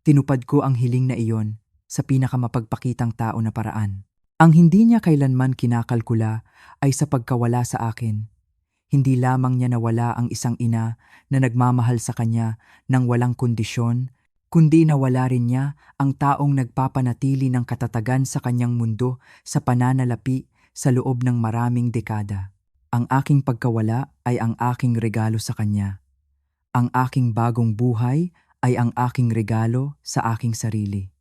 A: Tinupad ko ang hiling na iyon sa pinakamapagpakitang tao na paraan. Ang hindi niya kailanman kinakalkula ay sa pagkawala sa akin. Hindi lamang niya nawala ang isang ina na nagmamahal sa kanya ng walang kondisyon, kundi nawala rin niya ang taong nagpapanatili ng katatagan sa kanyang mundo sa pananalapi sa loob ng maraming dekada. Ang aking pagkawala ay ang aking regalo sa kanya. Ang aking bagong buhay ay ang aking regalo sa aking sarili.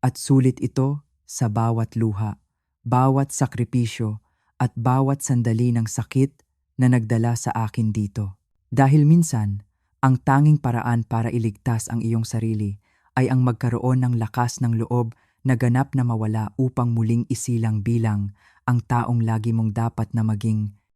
A: At sulit ito sa bawat luha, bawat sakripisyo, at bawat sandali ng sakit na nagdala sa akin dito. Dahil minsan, ang tanging paraan para iligtas ang iyong sarili ay ang magkaroon ng lakas ng loob na ganap na mawala upang muling isilang bilang ang taong lagi mong dapat na maging